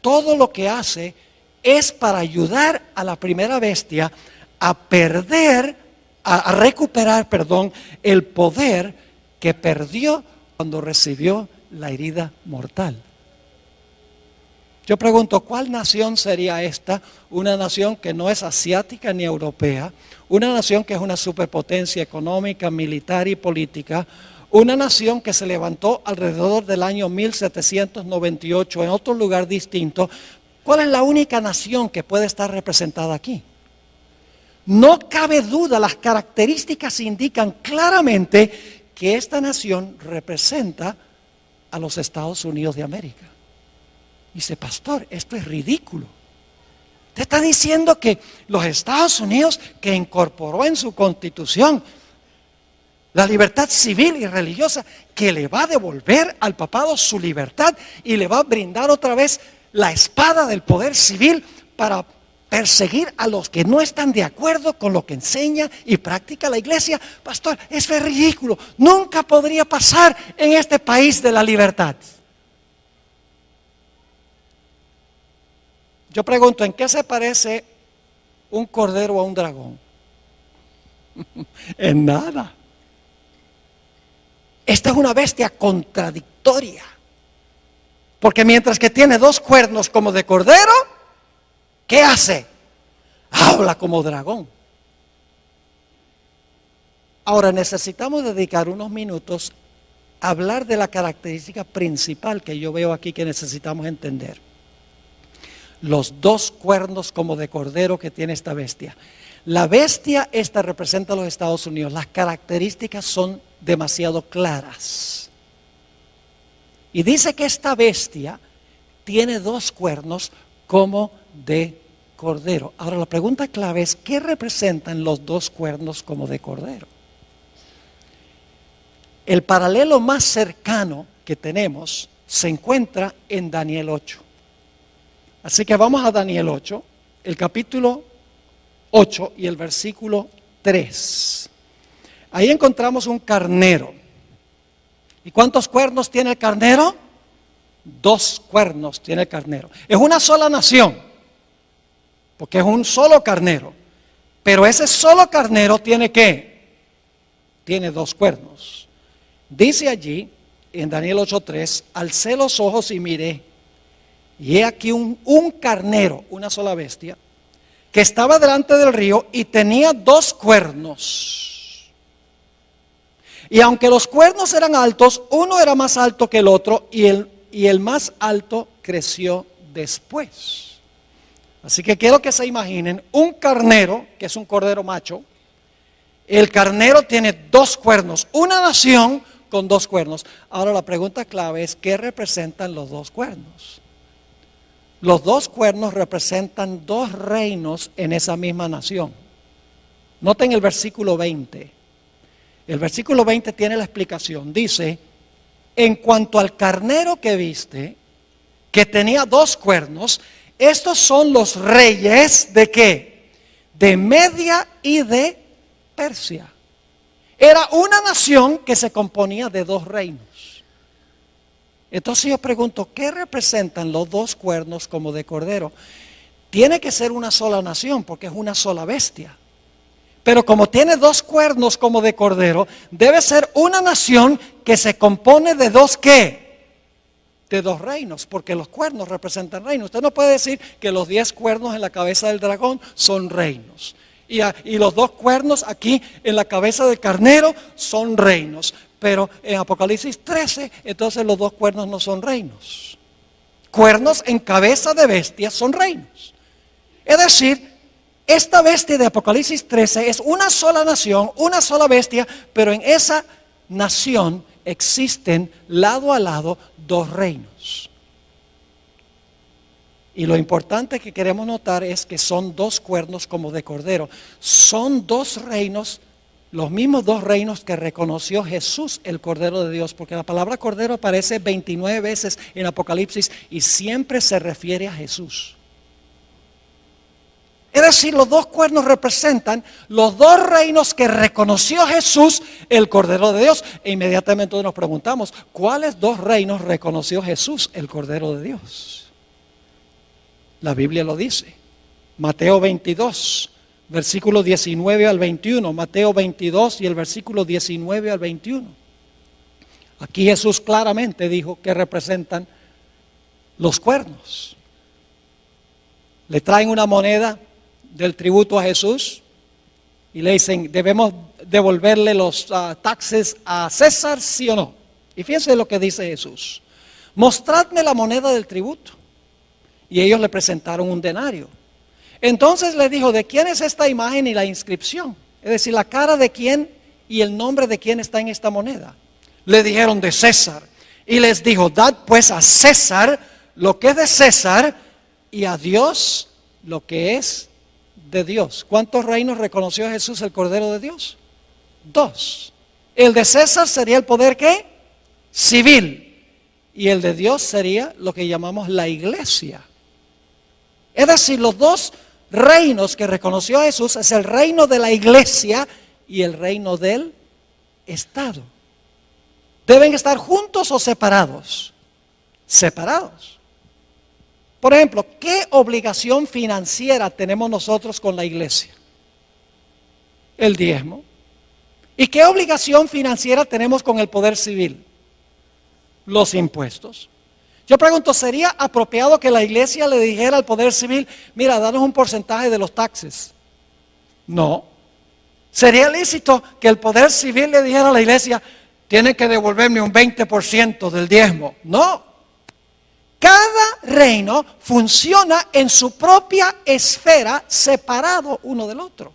Todo lo que hace es para ayudar a la primera bestia a recuperar el poder que perdió cuando recibió la herida mortal. Yo pregunto, ¿cuál nación sería esta? Una nación que no es asiática ni europea, una nación que es una superpotencia económica, militar y política, una nación que se levantó alrededor del año 1798 en otro lugar distinto. ¿Cuál es la única nación que puede estar representada aquí? No cabe duda, las características indican claramente que esta nación representa a los Estados Unidos de América. Dice, pastor, esto es ridículo. Usted está diciendo que los Estados Unidos, que incorporó en su constitución la libertad civil y religiosa, que le va a devolver al papado su libertad y le va a brindar otra vez la espada del poder civil para perseguir a los que no están de acuerdo con lo que enseña y practica la iglesia. Pastor, eso es ridículo. Nunca podría pasar en este país de la libertad. Yo pregunto, ¿en qué se parece un cordero a un dragón? En nada. Esta es una bestia contradictoria. Porque mientras que tiene dos cuernos como de cordero, ¿qué hace? Habla como dragón. Ahora necesitamos dedicar unos minutos a hablar de la característica principal que yo veo aquí que necesitamos entender. Los dos cuernos como de cordero que tiene esta bestia. La bestia esta representa a los Estados Unidos. Las características son demasiado claras. Y dice que esta bestia tiene dos cuernos como de cordero. Ahora la pregunta clave es, ¿qué representan los dos cuernos como de cordero? El paralelo más cercano que tenemos se encuentra en Daniel 8. Así que vamos a Daniel 8, el capítulo 8 y el versículo 3. Ahí encontramos un carnero. ¿Y cuántos cuernos tiene el carnero? Dos cuernos tiene el carnero. Es una sola nación, porque es un solo carnero. Pero ese solo carnero tiene ¿qué? Tiene dos cuernos. Dice allí, en Daniel 8:3, alcé los ojos y miré. Y he aquí un carnero, una sola bestia, que estaba delante del río y tenía dos cuernos. Y aunque los cuernos eran altos, uno era más alto que el otro y el más alto creció después. Así que quiero que se imaginen un carnero, que es un cordero macho. El carnero tiene dos cuernos, una nación con dos cuernos. Ahora la pregunta clave es, ¿qué representan los dos cuernos? Los dos cuernos representan dos reinos en esa misma nación. Noten el versículo 20. El versículo 20 tiene la explicación. Dice, en cuanto al carnero que viste, que tenía dos cuernos, estos son los reyes ¿de qué? De Media y de Persia. Era una nación que se componía de dos reinos. Entonces yo pregunto, ¿qué representan los dos cuernos como de cordero? Tiene que ser una sola nación porque es una sola bestia. Pero como tiene dos cuernos como de cordero, debe ser una nación que se compone de dos ¿qué? De dos reinos, porque los cuernos representan reinos. Usted no puede decir que los 10 cuernos en la cabeza del dragón son reinos. Y los dos cuernos aquí en la cabeza del carnero son reinos. Pero en Apocalipsis 13, entonces los dos cuernos no son reinos. Cuernos en cabeza de bestia son reinos. Es decir, esta bestia de Apocalipsis 13 es una sola nación, una sola bestia, pero en esa nación existen lado a lado dos reinos. Y lo importante que queremos notar es que son dos cuernos como de cordero. Son dos reinos, los mismos dos reinos que reconoció Jesús, el Cordero de Dios, porque la palabra cordero aparece 29 veces en Apocalipsis y siempre se refiere a Jesús. Es decir, los dos cuernos representan los dos reinos que reconoció Jesús, el Cordero de Dios. E inmediatamente nos preguntamos, ¿cuáles dos reinos reconoció Jesús, el Cordero de Dios? La Biblia lo dice. Mateo 22, versículo 19 al 21. Mateo 22 y el versículo 19 al 21. Aquí Jesús claramente dijo que representan los cuernos. le traen una moneda del tributo a Jesús y le dicen, ¿debemos devolverle los taxes a César, sí o no? Y fíjense lo que dice Jesús: mostradme la moneda del tributo. Y ellos le presentaron un denario. Entonces le dijo, ¿de quién es esta imagen y la inscripción? Es decir, la cara de quién y el nombre de quién está en esta moneda. Le dijeron, de César. Y les dijo, dad pues a César lo que es de César y a Dios lo que es de Dios. ¿Cuántos reinos reconoció Jesús, el Cordero de Dios? 2. El de César sería el poder, ¿qué? Civil. Y el de Dios sería lo que llamamos la iglesia. Es decir, los 2 reinos que reconoció Jesús es el reino de la iglesia y el reino del Estado. ¿Deben estar juntos o separados? Separados. Por ejemplo, ¿qué obligación financiera tenemos nosotros con la iglesia? El diezmo. ¿Y qué obligación financiera tenemos con el poder civil? Los impuestos. Yo pregunto, ¿sería apropiado que la iglesia le dijera al poder civil, mira, danos un porcentaje de los taxes? No. ¿Sería lícito que el poder civil le dijera a la iglesia, tienen que devolverme un 20% del diezmo? No. Cada reino funciona en su propia esfera, separado uno del otro.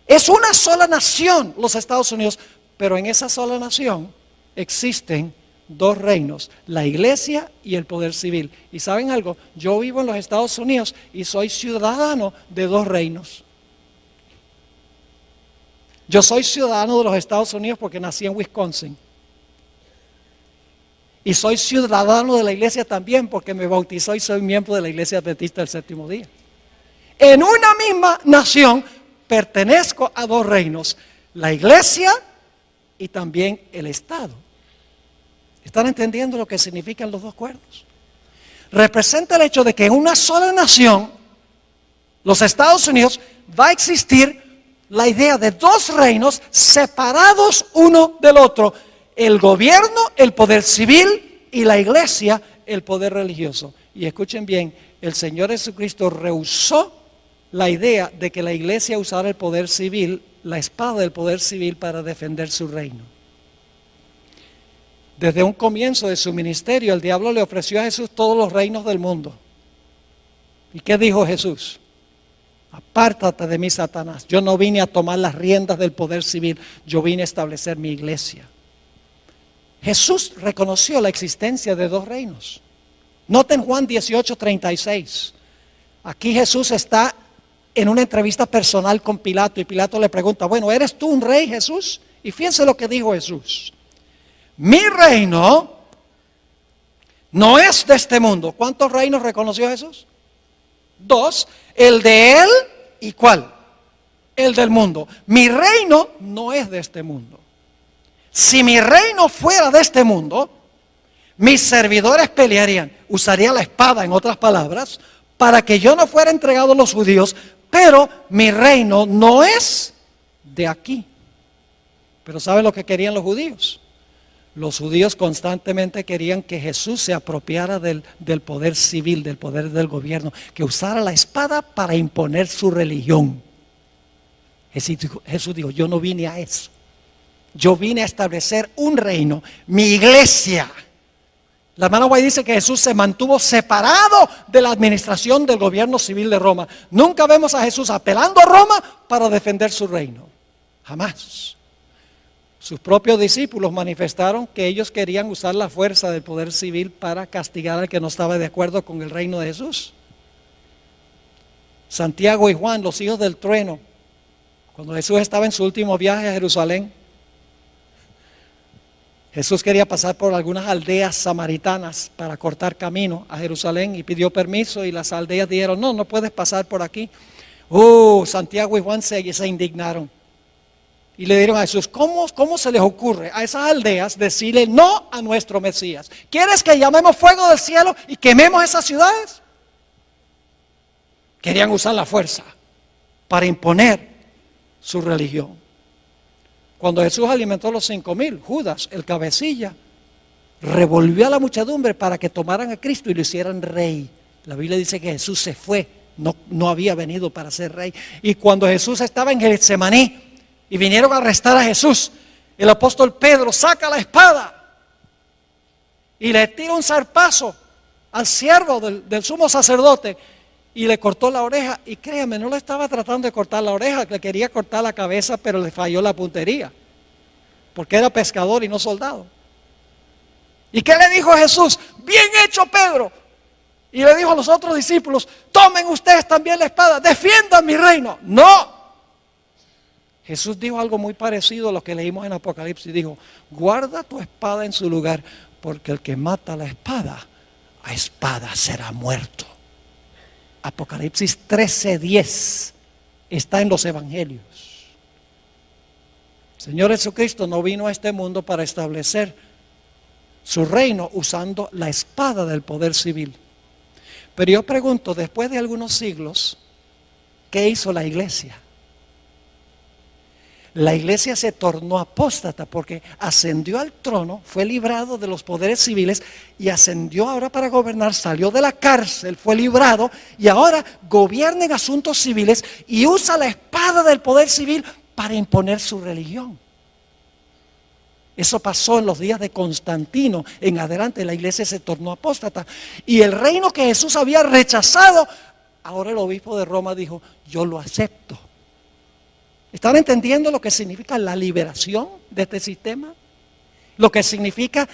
Es una sola nación, los Estados Unidos, pero en esa sola nación existen 2 reinos, la iglesia y el poder civil. ¿Y saben algo? Yo vivo en los Estados Unidos y soy ciudadano de 2 reinos. Yo soy ciudadano de los Estados Unidos porque nací en Wisconsin. Y soy ciudadano de la iglesia también porque me bautizó y soy miembro de la Iglesia Adventista del Séptimo Día. En una misma nación pertenezco a 2 reinos, la iglesia y también el Estado. ¿Están entendiendo lo que significan los 2 cuernos? Representa el hecho de que en una sola nación, los Estados Unidos, va a existir la idea de 2 reinos separados uno del otro. El gobierno, el poder civil, y la iglesia, el poder religioso. Y escuchen bien, el Señor Jesucristo rehusó la idea de que la iglesia usara el poder civil, la espada del poder civil, para defender su reino. Desde un comienzo de su ministerio, el diablo le ofreció a Jesús todos los reinos del mundo. ¿Y qué dijo Jesús? Apártate de mí, Satanás. Yo no vine a tomar las riendas del poder civil, yo vine a establecer mi iglesia. Jesús reconoció la existencia de 2 reinos. Noten Juan 18:36. Aquí Jesús está en una entrevista personal con Pilato y Pilato le pregunta, bueno, ¿eres tú un rey, Jesús? Y fíjense lo que dijo Jesús. Mi reino no es de este mundo. ¿Cuántos reinos reconoció Jesús? 2. El de él y ¿cuál? El del mundo. Mi reino no es de este mundo. Si mi reino fuera de este mundo, mis servidores pelearían, usaría la espada, en otras palabras, para que yo no fuera entregado a los judíos, pero mi reino no es de aquí. Pero ¿saben lo que querían los judíos? Los judíos constantemente querían que Jesús se apropiara del poder civil, del poder del gobierno, que usara la espada para imponer su religión. Jesús dijo, yo no vine a eso. Yo vine a establecer un reino, mi iglesia. La hermana White dice que Jesús se mantuvo separado de la administración del gobierno civil de Roma. Nunca vemos a Jesús apelando a Roma para defender su reino. Jamás. Sus propios discípulos manifestaron que ellos querían usar la fuerza del poder civil para castigar al que no estaba de acuerdo con el reino de Jesús. Santiago y Juan, los hijos del trueno, cuando Jesús estaba en su último viaje a Jerusalén, Jesús quería pasar por algunas aldeas samaritanas para cortar camino a Jerusalén y pidió permiso y las aldeas dijeron, no puedes pasar por aquí. Santiago y Juan se indignaron. Y le dijeron a Jesús, ¿cómo se les ocurre a esas aldeas decirle no a nuestro Mesías? ¿Quieres que llamemos fuego del cielo y quememos esas ciudades? Querían usar la fuerza para imponer su religión. Cuando Jesús alimentó a los 5,000, Judas, el cabecilla, revolvió a la muchedumbre para que tomaran a Cristo y lo hicieran rey. La Biblia dice que Jesús se fue, no había venido para ser rey. Y cuando Jesús estaba en Getsemaní y vinieron a arrestar a Jesús, el apóstol Pedro saca la espada y le tira un zarpazo al siervo del sumo sacerdote y le cortó la oreja. Y créame, no le estaba tratando de cortar la oreja, le quería cortar la cabeza, pero le falló la puntería, porque era pescador y no soldado. ¿Y qué le dijo Jesús? Bien hecho, Pedro. Y le dijo a los otros discípulos, tomen ustedes también la espada, defiendan mi reino. No. Jesús dijo algo muy parecido a lo que leímos en Apocalipsis. Dijo, guarda tu espada en su lugar, porque el que mata la espada, a espada será muerto. Apocalipsis 13:10 está en los evangelios. El Señor Jesucristo no vino a este mundo para establecer su reino usando la espada del poder civil. Pero yo pregunto, después de algunos siglos, ¿qué hizo la iglesia? La iglesia se tornó apóstata porque ascendió al trono, fue librado de los poderes civiles y ascendió ahora para gobernar, salió de la cárcel, fue librado y ahora gobierna en asuntos civiles y usa la espada del poder civil para imponer su religión. Eso pasó en los días de Constantino. En adelante la iglesia se tornó apóstata. Y el reino que Jesús había rechazado, ahora el obispo de Roma dijo, yo lo acepto. ¿Están entendiendo lo que significa la liberación de este sistema? Lo que significa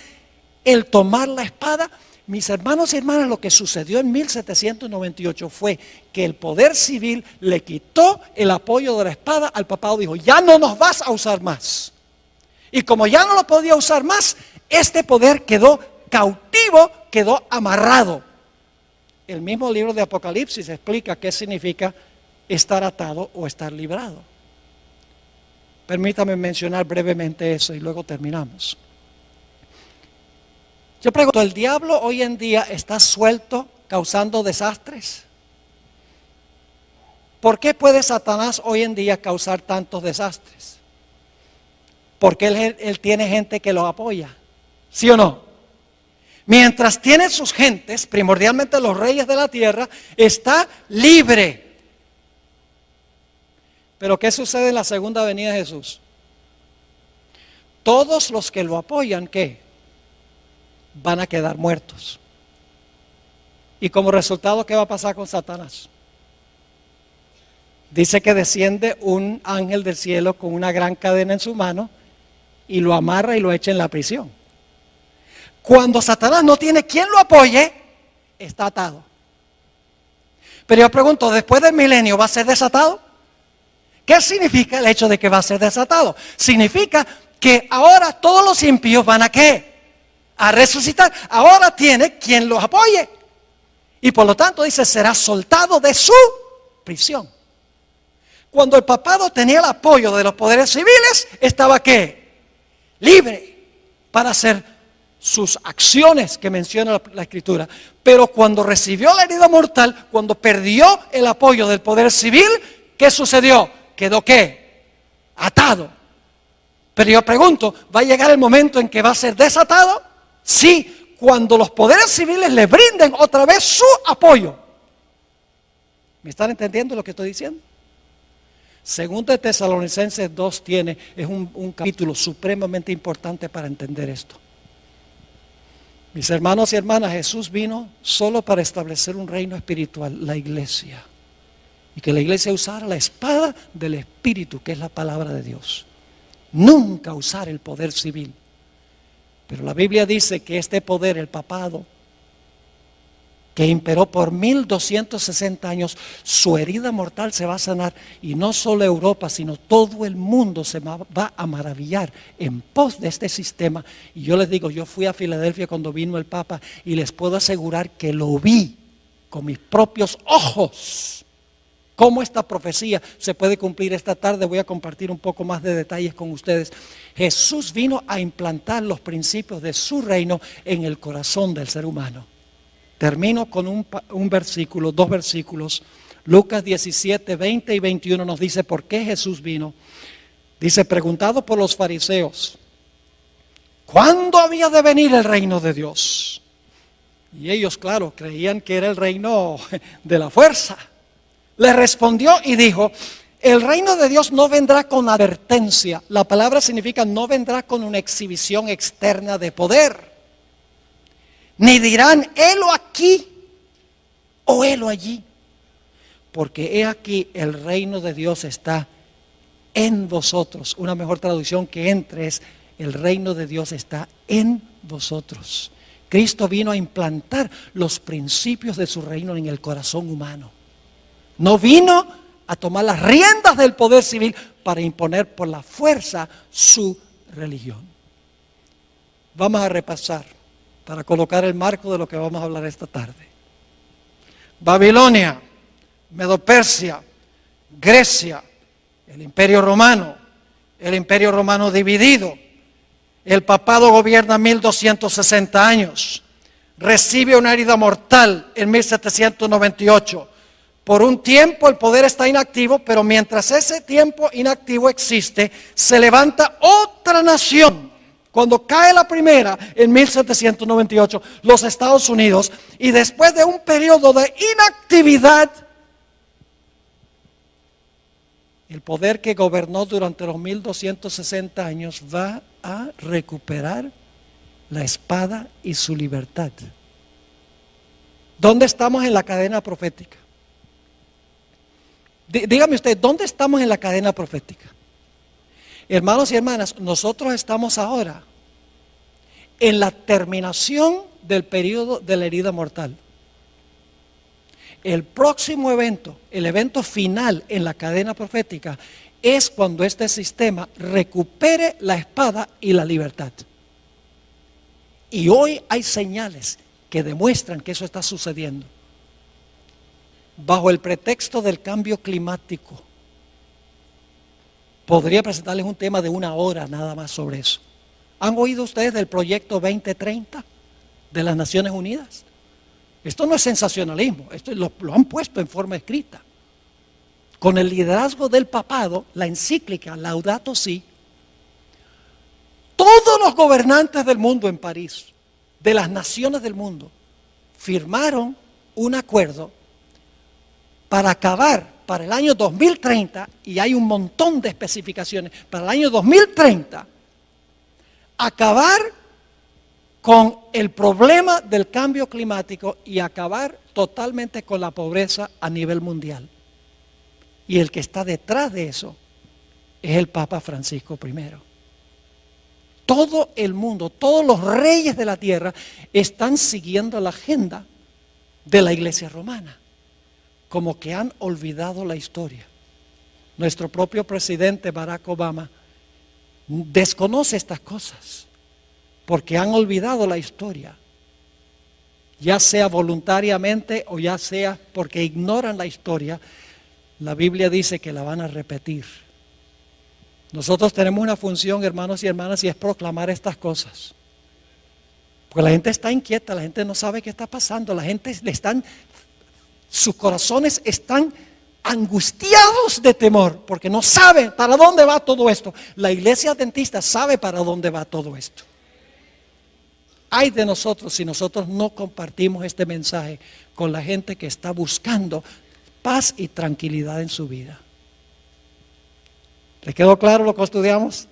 el tomar la espada. Mis hermanos y hermanas, lo que sucedió en 1798 fue que el poder civil le quitó el apoyo de la espada al papado. Dijo, ya no nos vas a usar más. Y como ya no lo podía usar más, este poder quedó cautivo, quedó amarrado. El mismo libro de Apocalipsis explica qué significa estar atado o estar librado. Permítame mencionar brevemente eso y luego terminamos. Yo pregunto, ¿el diablo hoy en día está suelto causando desastres? ¿Por qué puede Satanás hoy en día causar tantos desastres? Porque él tiene gente que lo apoya, ¿sí o no? Mientras tiene sus gentes, primordialmente los reyes de la tierra, está libre. Pero ¿qué sucede en la segunda venida de Jesús? Todos los que lo apoyan, ¿qué? Van a quedar muertos. Y como resultado, ¿qué va a pasar con Satanás? Dice que desciende un ángel del cielo con una gran cadena en su mano y lo amarra y lo echa en la prisión. Cuando Satanás no tiene quien lo apoye, está atado. Pero yo pregunto, ¿después del milenio va a ser desatado? ¿Qué significa el hecho de que va a ser desatado? Significa que ahora todos los impíos van a ¿qué? A resucitar. Ahora tiene quien los apoye. Y por lo tanto dice, será soltado de su prisión. Cuando el papado tenía el apoyo de los poderes civiles, estaba ¿qué? Libre para hacer sus acciones que menciona la Escritura. Pero cuando recibió la herida mortal, cuando perdió el apoyo del poder civil, ¿qué sucedió? Quedó ¿qué? Atado. Pero yo pregunto, ¿va a llegar el momento en que va a ser desatado? Sí, cuando los poderes civiles le brinden otra vez su apoyo. ¿Me están entendiendo lo que estoy diciendo? Segundo de Tesalonicenses 2 es un capítulo supremamente importante para entender esto. Mis hermanos y hermanas, Jesús vino solo para establecer un reino espiritual, la iglesia. Y que la iglesia usara la espada del Espíritu, que es la palabra de Dios. Nunca usar el poder civil. Pero la Biblia dice que este poder, el papado, que imperó por 1260 años, su herida mortal se va a sanar. Y no solo Europa, sino todo el mundo se va a maravillar en pos de este sistema. Y yo les digo, yo fui a Filadelfia cuando vino el Papa y les puedo asegurar que lo vi con mis propios ojos. ¿Cómo esta profecía se puede cumplir esta tarde? Voy a compartir un poco más de detalles con ustedes. Jesús vino a implantar los principios de su reino en el corazón del ser humano. Termino con un versículo, dos versículos. Lucas 17, 20 y 21 nos dice por qué Jesús vino. Dice, preguntado por los fariseos, ¿cuándo había de venir el reino de Dios? Y ellos, claro, creían que era el reino de la fuerza. Le respondió y dijo: el reino de Dios no vendrá con advertencia. La palabra significa no vendrá con una exhibición externa de poder. Ni dirán, helo aquí o helo allí. Porque he aquí, el reino de Dios está en vosotros. Una mejor traducción que entre es: el reino de Dios está en vosotros. Cristo vino a implantar los principios de su reino en el corazón humano. No vino a tomar las riendas del poder civil para imponer por la fuerza su religión. Vamos a repasar para colocar el marco de lo que vamos a hablar esta tarde. Babilonia, Medo-Persia, Grecia, el Imperio Romano dividido. El papado gobierna 1260 años. Recibe una herida mortal en 1798. Por un tiempo el poder está inactivo, pero mientras ese tiempo inactivo existe, se levanta otra nación. Cuando cae la primera en 1798, los Estados Unidos, y después de un periodo de inactividad, el poder que gobernó durante los 1260 años va a recuperar la espada y su libertad. ¿Dónde estamos en la cadena profética? Dígame usted, ¿dónde estamos en la cadena profética? Hermanos y hermanas, nosotros estamos ahora en la terminación del periodo de la herida mortal. El próximo evento, el evento final en la cadena profética, es cuando este sistema recupere la espada y la libertad. Y hoy hay señales que demuestran que eso está sucediendo. Bajo el pretexto del cambio climático, podría presentarles un tema de 1 hora nada más sobre eso. ¿Han oído ustedes del proyecto 2030 de las Naciones Unidas? Esto no es sensacionalismo, esto lo han puesto en forma escrita. Con el liderazgo del papado, la encíclica Laudato Si, todos los gobernantes del mundo en París, de las naciones del mundo, firmaron un acuerdo para acabar para el año 2030, y hay un montón de especificaciones, para el año 2030, acabar con el problema del cambio climático y acabar totalmente con la pobreza a nivel mundial. Y el que está detrás de eso es el Papa Francisco I. Todo el mundo, todos los reyes de la tierra están siguiendo la agenda de la Iglesia romana, como que han olvidado la historia. Nuestro propio presidente Barack Obama desconoce estas cosas, porque han olvidado la historia, ya sea voluntariamente o ya sea porque ignoran la historia. La Biblia dice que la van a repetir. Nosotros tenemos una función, hermanos y hermanas, y es proclamar estas cosas. Porque la gente está inquieta, la gente no sabe qué está pasando, la gente sus corazones están angustiados de temor, porque no saben para dónde va todo esto. La iglesia adventista sabe para dónde va todo esto. Ay de nosotros si nosotros no compartimos este mensaje con la gente que está buscando paz y tranquilidad en su vida. ¿Le quedó claro lo que estudiamos?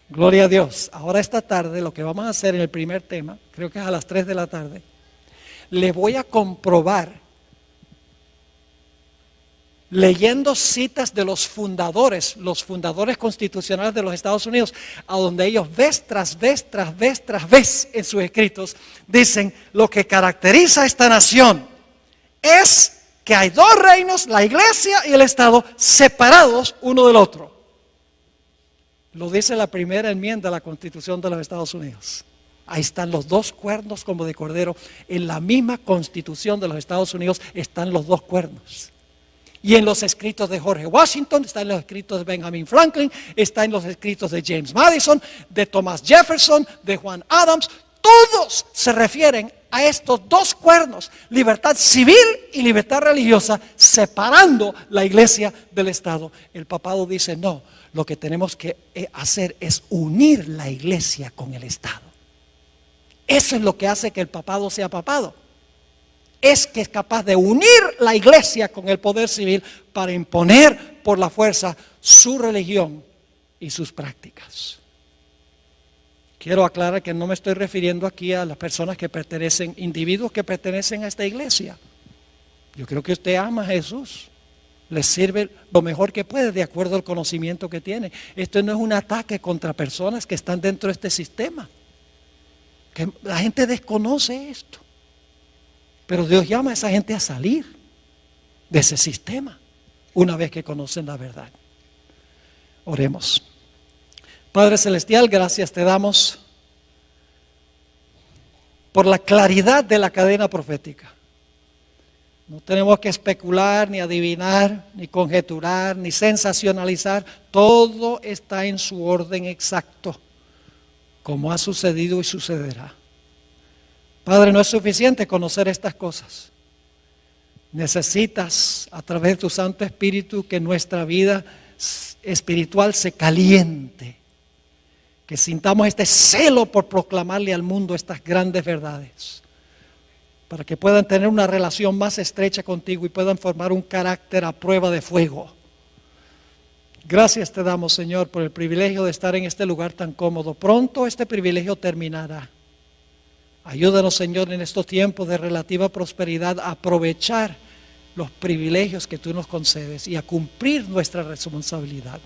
Gloria a Dios. Ahora esta tarde lo que vamos a hacer en el primer tema, creo que es a las 3 de la tarde, le voy a comprobar, leyendo citas de los fundadores constitucionales de los Estados Unidos, a donde ellos vez tras vez en sus escritos dicen: lo que caracteriza a esta nación es que hay dos reinos, la iglesia y el Estado, separados uno del otro. Lo dice la primera enmienda a la Constitución de los Estados Unidos. Ahí están los dos cuernos como de cordero. En la misma Constitución de los Estados Unidos están los dos cuernos. Y en los escritos de George Washington, está en los escritos de Benjamin Franklin, está en los escritos de James Madison, de Thomas Jefferson, de Juan Adams. Todos se refieren a estos dos cuernos, libertad civil y libertad religiosa, separando la iglesia del Estado. El papado dice: no, lo que tenemos que hacer es unir la iglesia con el Estado. Eso es lo que hace que el papado sea papado. Es que es capaz de unir la iglesia con el poder civil para imponer por la fuerza su religión y sus prácticas. Quiero aclarar que no me estoy refiriendo aquí a las personas que pertenecen, individuos que pertenecen a esta iglesia. Yo creo que usted ama a Jesús, le sirve lo mejor que puede de acuerdo al conocimiento que tiene. Esto no es un ataque contra personas que están dentro de este sistema. Que la gente desconoce esto. Pero Dios llama a esa gente a salir de ese sistema una vez que conocen la verdad. Oremos. Padre Celestial, gracias te damos por la claridad de la cadena profética. No tenemos que especular, ni adivinar, ni conjeturar, ni sensacionalizar. Todo está en su orden exacto, como ha sucedido y sucederá. Padre, no es suficiente conocer estas cosas. Necesitas, a través de tu Santo Espíritu, que nuestra vida espiritual se caliente. Que sintamos este celo por proclamarle al mundo estas grandes verdades. Para que puedan tener una relación más estrecha contigo y puedan formar un carácter a prueba de fuego. Gracias te damos, Señor, por el privilegio de estar en este lugar tan cómodo. Pronto este privilegio terminará. Ayúdanos, Señor, en estos tiempos de relativa prosperidad a aprovechar los privilegios que tú nos concedes y a cumplir nuestra responsabilidad.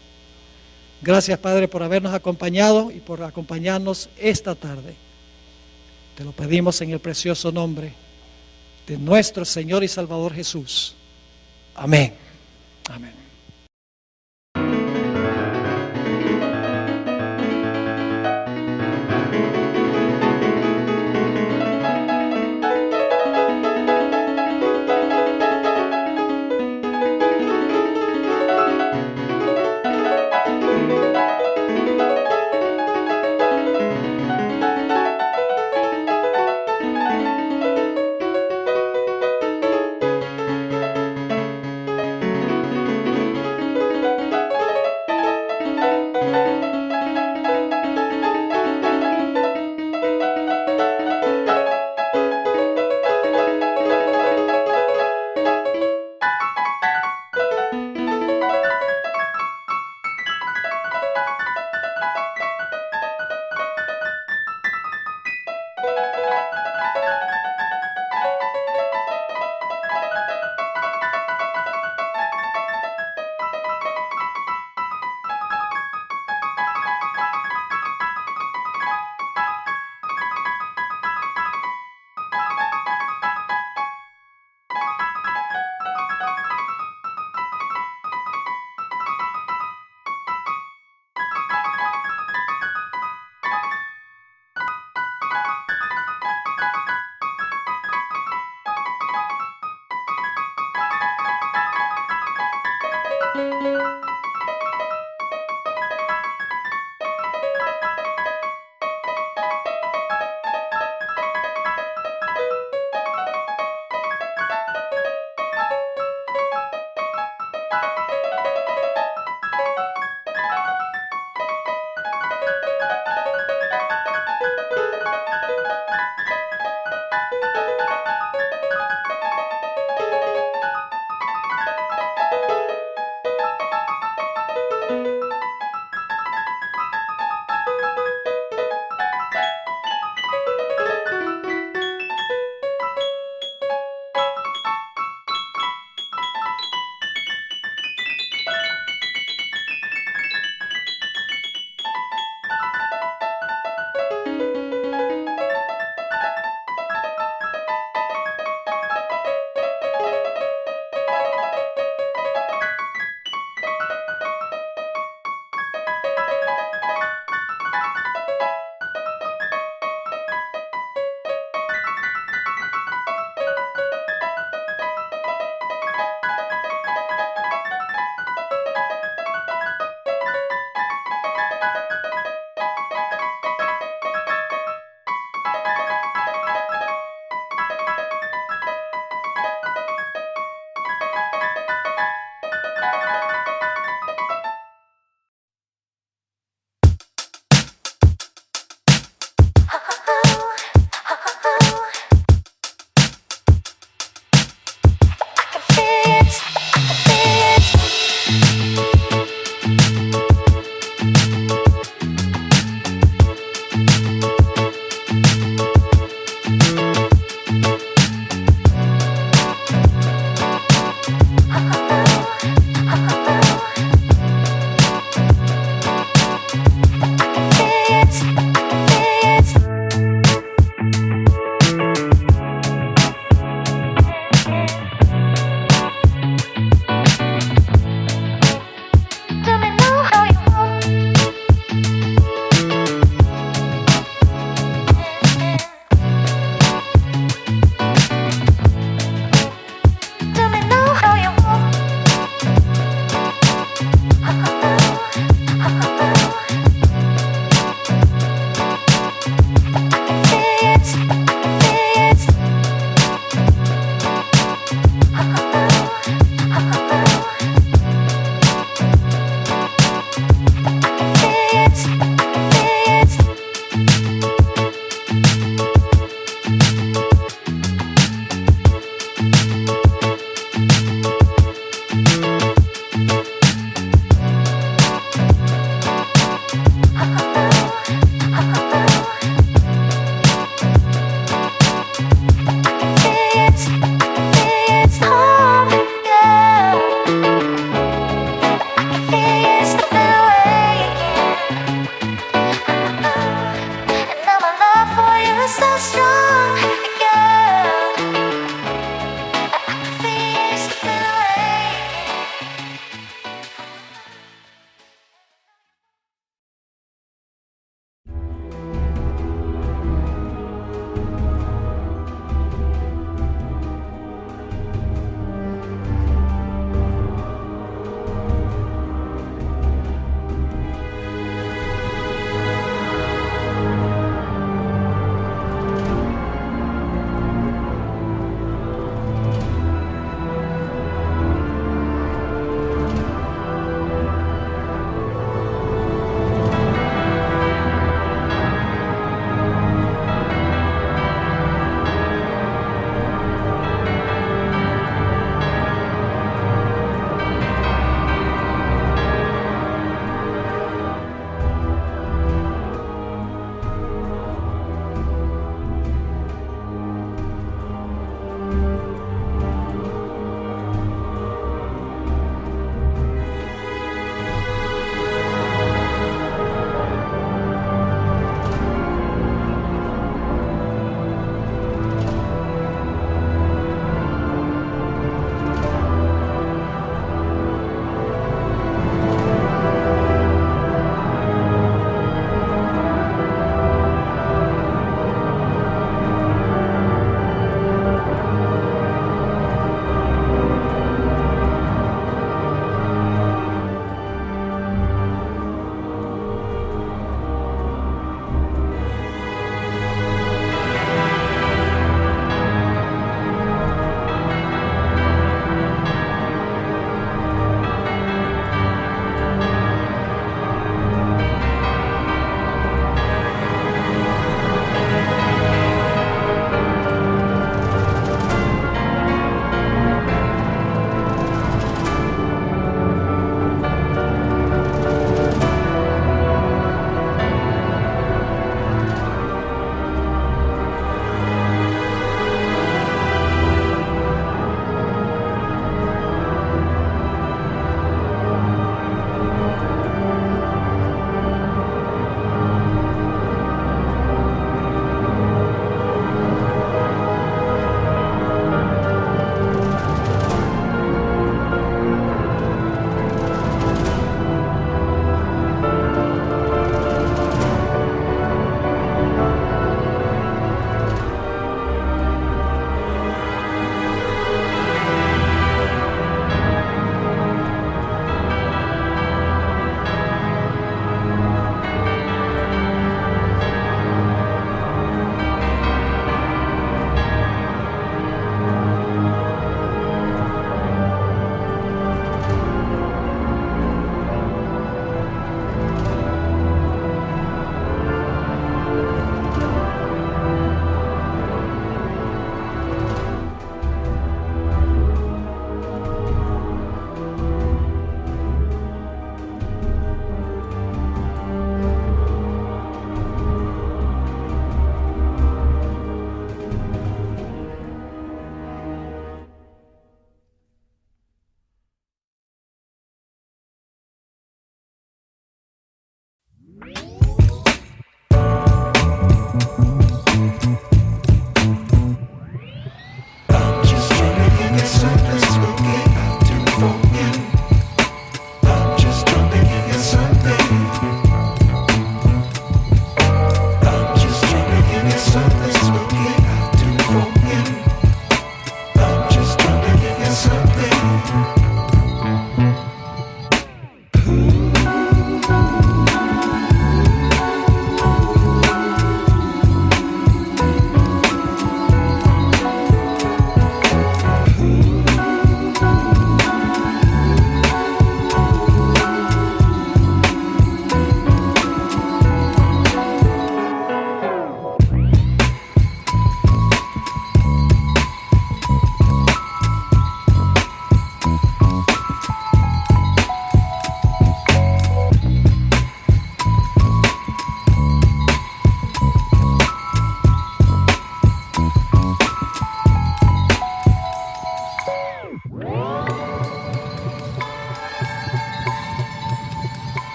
Gracias, Padre, por habernos acompañado y por acompañarnos esta tarde. Te lo pedimos en el precioso nombre de nuestro Señor y Salvador Jesús. Amén. Amén.